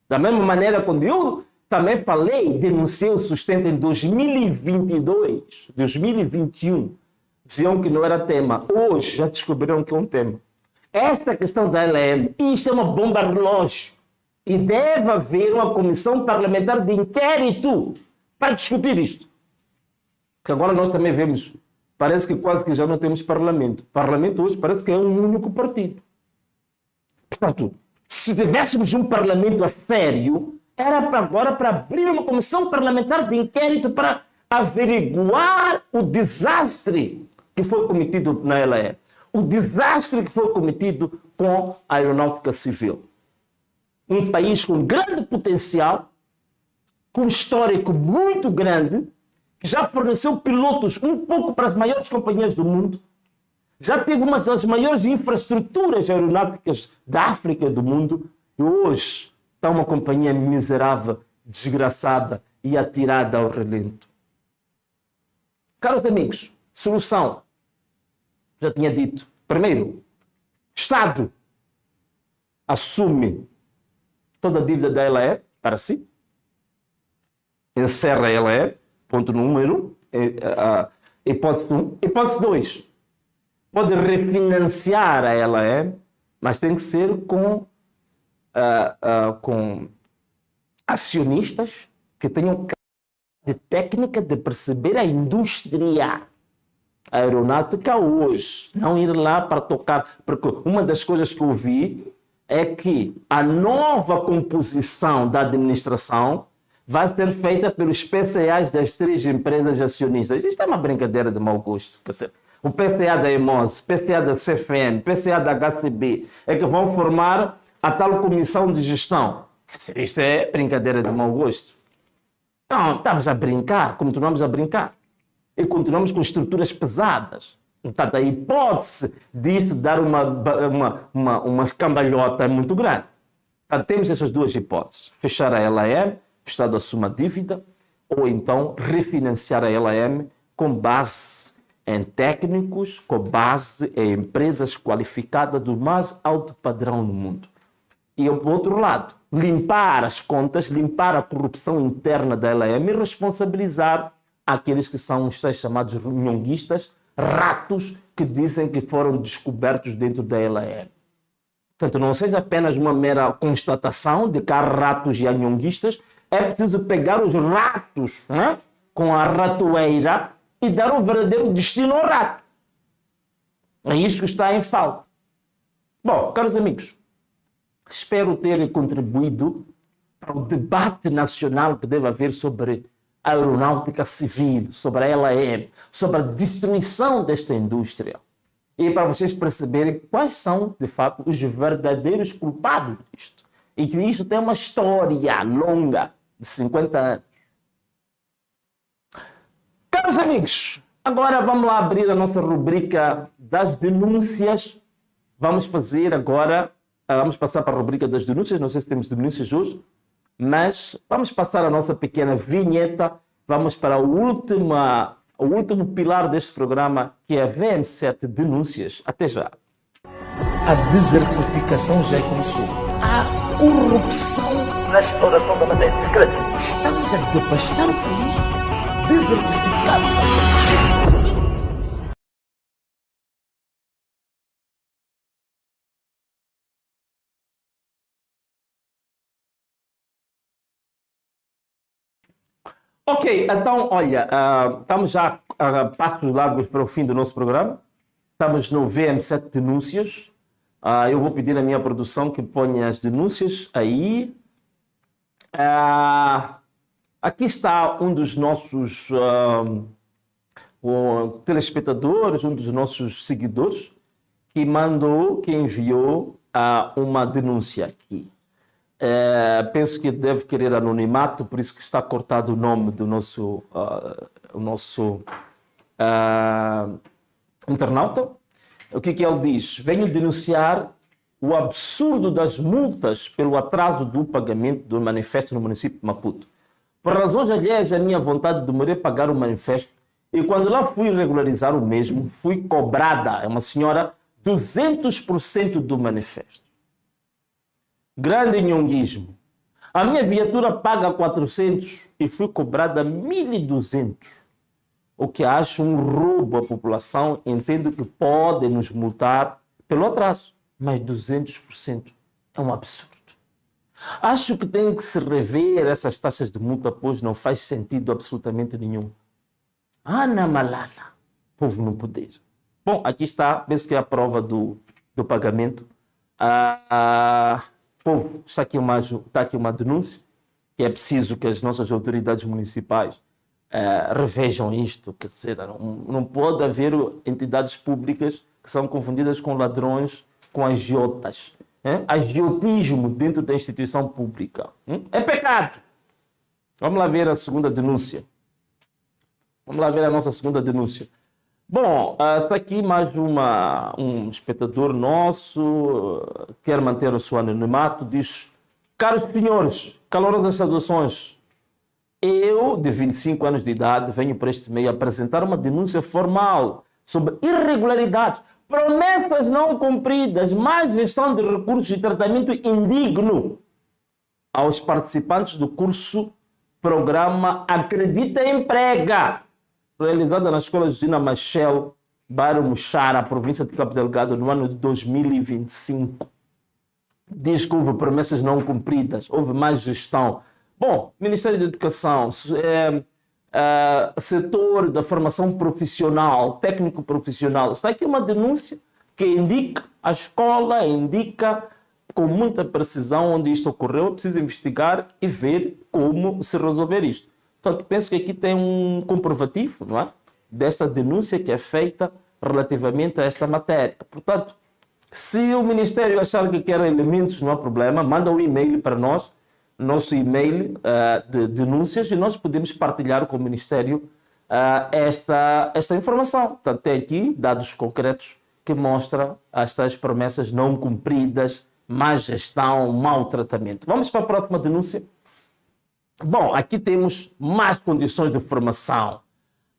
Speaker 2: Da mesma maneira, quando eu também falei, denunciei o sustento em 2022, 2021, diziam que não era tema. Hoje já descobriram que é um tema. Esta questão da LM, isto é uma bomba relógio. E deve haver uma comissão parlamentar de inquérito para discutir isto. Porque agora nós também vemos, parece que quase que já não temos parlamento. O parlamento hoje parece que é um único partido. Portanto, se tivéssemos um parlamento a sério, era agora para abrir uma comissão parlamentar de inquérito para averiguar o desastre que foi cometido na LE. O desastre que foi cometido com a aeronáutica civil. Um país com grande potencial, com um histórico muito grande, que já forneceu pilotos um pouco para as maiores companhias do mundo, já teve uma das maiores infraestruturas aeronáuticas da África e do mundo, e hoje está uma companhia miserável, desgraçada e atirada ao relento. Caros amigos, solução. já tinha dito. Primeiro, Estado assume toda a dívida da LAE para si, encerra a LAE, ponto número 1, hipótese 1. Hipótese 2, pode refinanciar a LAE, mas tem que ser com acionistas que tenham de técnica de perceber a indústria aeronáutica hoje, não ir lá para tocar, porque uma das coisas que eu vi é que a nova composição da administração vai ser feita pelos PCAs das 3 empresas acionistas. Isto é uma brincadeira de mau gosto. O PCA da EMOS, PCA da CFN, PCA da HCB, é que vão formar a tal comissão de gestão. Isto é brincadeira de mau gosto. Então, estamos a brincar, continuamos a brincar. E continuamos com estruturas pesadas. Portanto, a hipótese disso dar uma cambalhota é muito grande. Portanto, temos essas duas hipóteses. Fechar a LAM, o Estado assume a dívida, ou então refinanciar a LAM com base em técnicos, com base em empresas qualificadas do mais alto padrão no mundo. E, por outro lado, limpar as contas, limpar a corrupção interna da LAM e responsabilizar aqueles que são os tais chamados nhonguistas, ratos que dizem que foram descobertos dentro da LAM. Portanto, não seja apenas uma mera constatação de que há ratos e nhonguistas, é preciso pegar os ratos, né, com a ratoeira e dar um verdadeiro destino ao rato. É isso que está em falta. Bom, caros amigos, espero ter contribuído para o debate nacional que deve haver sobre a aeronáutica civil, sobre a LAM, sobre a destruição desta indústria. E para vocês perceberem quais são, de fato, os verdadeiros culpados disto. E que isto tem uma história longa, de 50 anos. Caros amigos, agora vamos lá abrir a nossa rubrica das denúncias. Vamos fazer agora, vamos passar para a rubrica das denúncias. Não sei se temos denúncias hoje, mas vamos passar a nossa pequena vinheta. Vamos para o último pilar deste programa, que é a VM7 Denúncias. Até já.
Speaker 6: A desertificação já começou. A corrupção
Speaker 2: Na exploração da matéria.
Speaker 6: Estamos a devastar o país. Desertificado.
Speaker 2: Ok, então, olha, estamos já a passos largos para o fim do nosso programa. Estamos no VM7 Denúncias. Eu vou pedir à minha produção que ponha as denúncias aí. Aqui está um dos nossos telespectadores, um dos nossos seguidores, que enviou uma denúncia aqui. Penso que deve querer anonimato, por isso que está cortado o nome do nosso internauta. O que ele diz? Venho denunciar o absurdo das multas pelo atraso do pagamento do manifesto no município de Maputo. Por razões alheias à minha vontade, demorei a pagar o manifesto e quando lá fui regularizar o mesmo, fui cobrada, é uma senhora, 200% do manifesto. Grande nhonguismo. A minha viatura paga 400 e fui cobrada 1.200. O que acho um roubo à população. Entendo que podem nos multar pelo atraso, mas 200% é um absurdo. Acho que tem que se rever essas taxas de multa, pois não faz sentido absolutamente nenhum. Ana Malala, povo no poder. Bom, aqui está, penso que é a prova do pagamento. Povo, está aqui uma denúncia, que é preciso que as nossas autoridades municipais revejam isto. Quer dizer, não pode haver entidades públicas que são confundidas com ladrões, com agiotas. Agiotismo dentro da instituição pública. É pecado. Vamos lá ver a segunda denúncia. Vamos lá ver a nossa segunda denúncia. Bom, está aqui mais um espectador nosso, quer manter o seu anonimato, diz: caros senhores, calorosas saudações. Eu, de 25 anos de idade, venho para este meio apresentar uma denúncia formal sobre irregularidades, promessas não cumpridas, má gestão de recursos e tratamento indigno aos participantes do curso Programa Acredita Emprega, realizada na Escola Justina Machel, bairro Muxara, província de Cabo Delgado, no ano de 2025. Diz que houve promessas não cumpridas, houve má gestão. Bom, Ministério da Educação, setor da formação profissional, técnico profissional, está aqui uma denúncia que indica, a escola indica com muita precisão onde isto ocorreu. É preciso investigar e ver como se resolver isto. Portanto, penso que aqui tem um comprovativo, não é, desta denúncia que é feita relativamente a esta matéria. Portanto, se o Ministério achar que quer elementos, não há problema, manda um e-mail para nós, nosso e-mail de denúncias, e nós podemos partilhar com o Ministério esta informação. Portanto, tem aqui dados concretos que mostram estas promessas não cumpridas, má gestão, mau tratamento. Vamos para a próxima denúncia. Bom, aqui temos más condições de formação.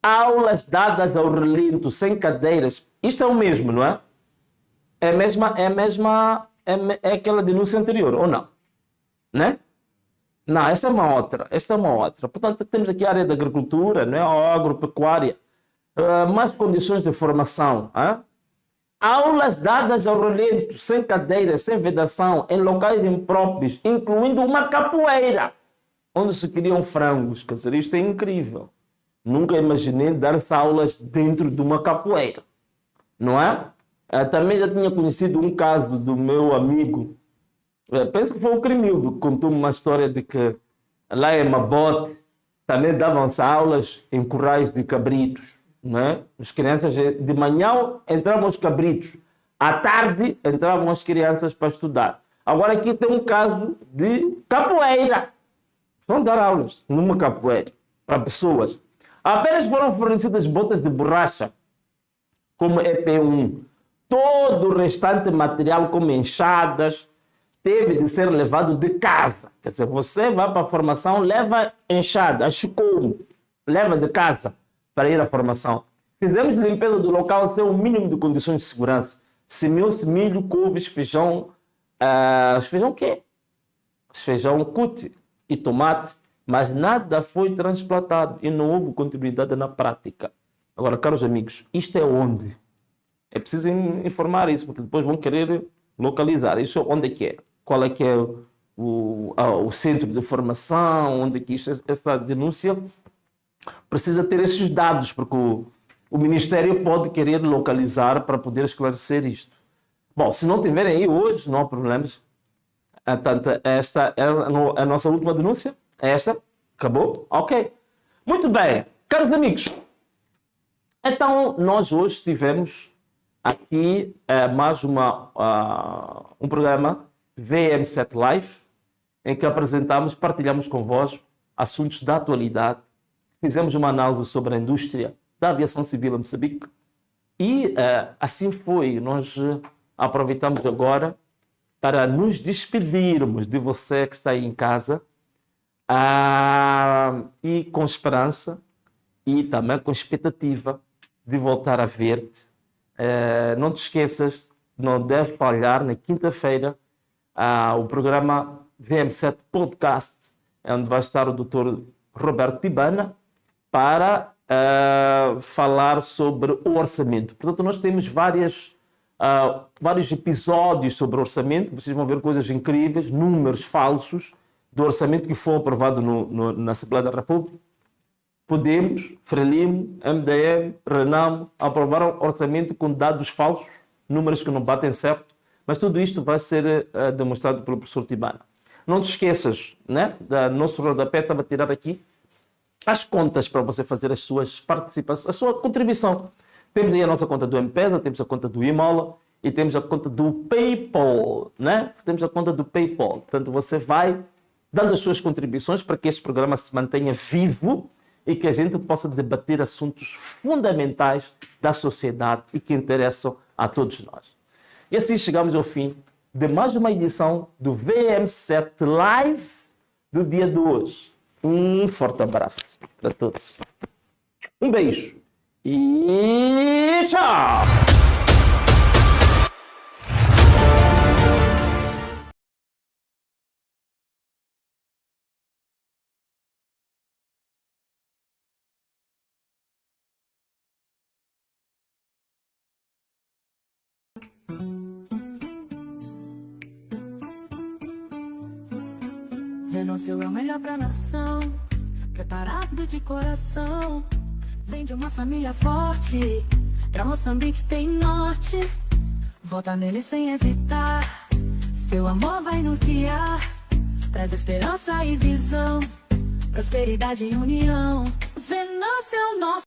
Speaker 2: Aulas dadas ao relento, sem cadeiras. Isto é o mesmo, não é? É aquela denúncia anterior, ou não? Né? Não, essa é uma outra. Esta é uma outra. Portanto, temos aqui a área da agricultura, não é? A agropecuária. Más condições de formação. Aulas dadas ao relento, sem cadeiras, sem vedação, em locais impróprios, incluindo uma capoeira, onde se criam frangos. Quer dizer, isto é incrível. Nunca imaginei dar-se aulas dentro de uma capoeira, não é? Também já tinha conhecido um caso do meu amigo, penso que foi o Cremildo, que contou-me uma história de que lá em Mabote também davam-se aulas em currais de cabritos, não é? As crianças, de manhã entravam os cabritos, à tarde entravam as crianças para estudar. Agora aqui tem um caso de capoeira. Vão dar aulas numa capoeira para pessoas. Apenas foram fornecidas botas de borracha, como EP1. Todo o restante material, como enxadas, teve de ser levado de casa. Quer dizer, você vai para a formação, leva enxada, chicouro, leva de casa para ir à formação. Fizemos limpeza do local sem o mínimo de condições de segurança. Semeou-se milho, couves, feijão. Feijão o quê? Feijão cute e tomate. Mas nada foi transplantado e não houve continuidade na prática. Agora, caros amigos, isto é onde? É preciso informar isso, porque depois vão querer localizar. Isso onde é que é? Qual é que é o centro de formação? Onde é que esta denúncia precisa ter esses dados, porque o Ministério pode querer localizar para poder esclarecer isto. Bom, se não tiverem aí hoje, não há problemas. Portanto, esta é a nossa última denúncia. Esta? Acabou? Ok. Muito bem. Caros amigos, então nós hoje tivemos aqui mais um programa VM7 Live, em que apresentamos, partilhamos convosco assuntos da atualidade, fizemos uma análise sobre a indústria da aviação civil em Moçambique e assim foi. Nós aproveitamos agora para nos despedirmos de você que está aí em casa, e com esperança e também com expectativa de voltar a ver-te. Não te esqueças, não deve falhar na quinta-feira o programa VM7 Podcast, onde vai estar o Dr. Roberto Tibana para falar sobre o orçamento. Portanto, nós temos vários episódios sobre o orçamento. Vocês vão ver coisas incríveis, números falsos do orçamento que foi aprovado na Assembleia da República. Podemos, Frelimo, MDM, Renamo aprovaram orçamento com dados falsos, números que não batem certo, mas tudo isto vai ser demonstrado pelo professor Tibana. Não te esqueças, né, da nosso rodapé, estava a tirar aqui as contas para você fazer as suas participações, a sua contribuição. Temos aí a nossa conta do M-Pesa, temos a conta do Imola e temos a conta do PayPal, né? Temos a conta do PayPal. Portanto, você vai dando as suas contribuições para que este programa se mantenha vivo e que a gente possa debater assuntos fundamentais da sociedade e que interessam a todos nós. E assim chegamos ao fim de mais uma edição do VM7 Live do dia de hoje. Um forte abraço para todos. Um beijo e tchau!
Speaker 1: Venâncio é o melhor pra nação, preparado de coração. Vem de uma família forte, pra Moçambique tem norte. Vota nele sem hesitar, seu amor vai nos guiar. Traz esperança e visão, prosperidade e união. Venâncio é o nosso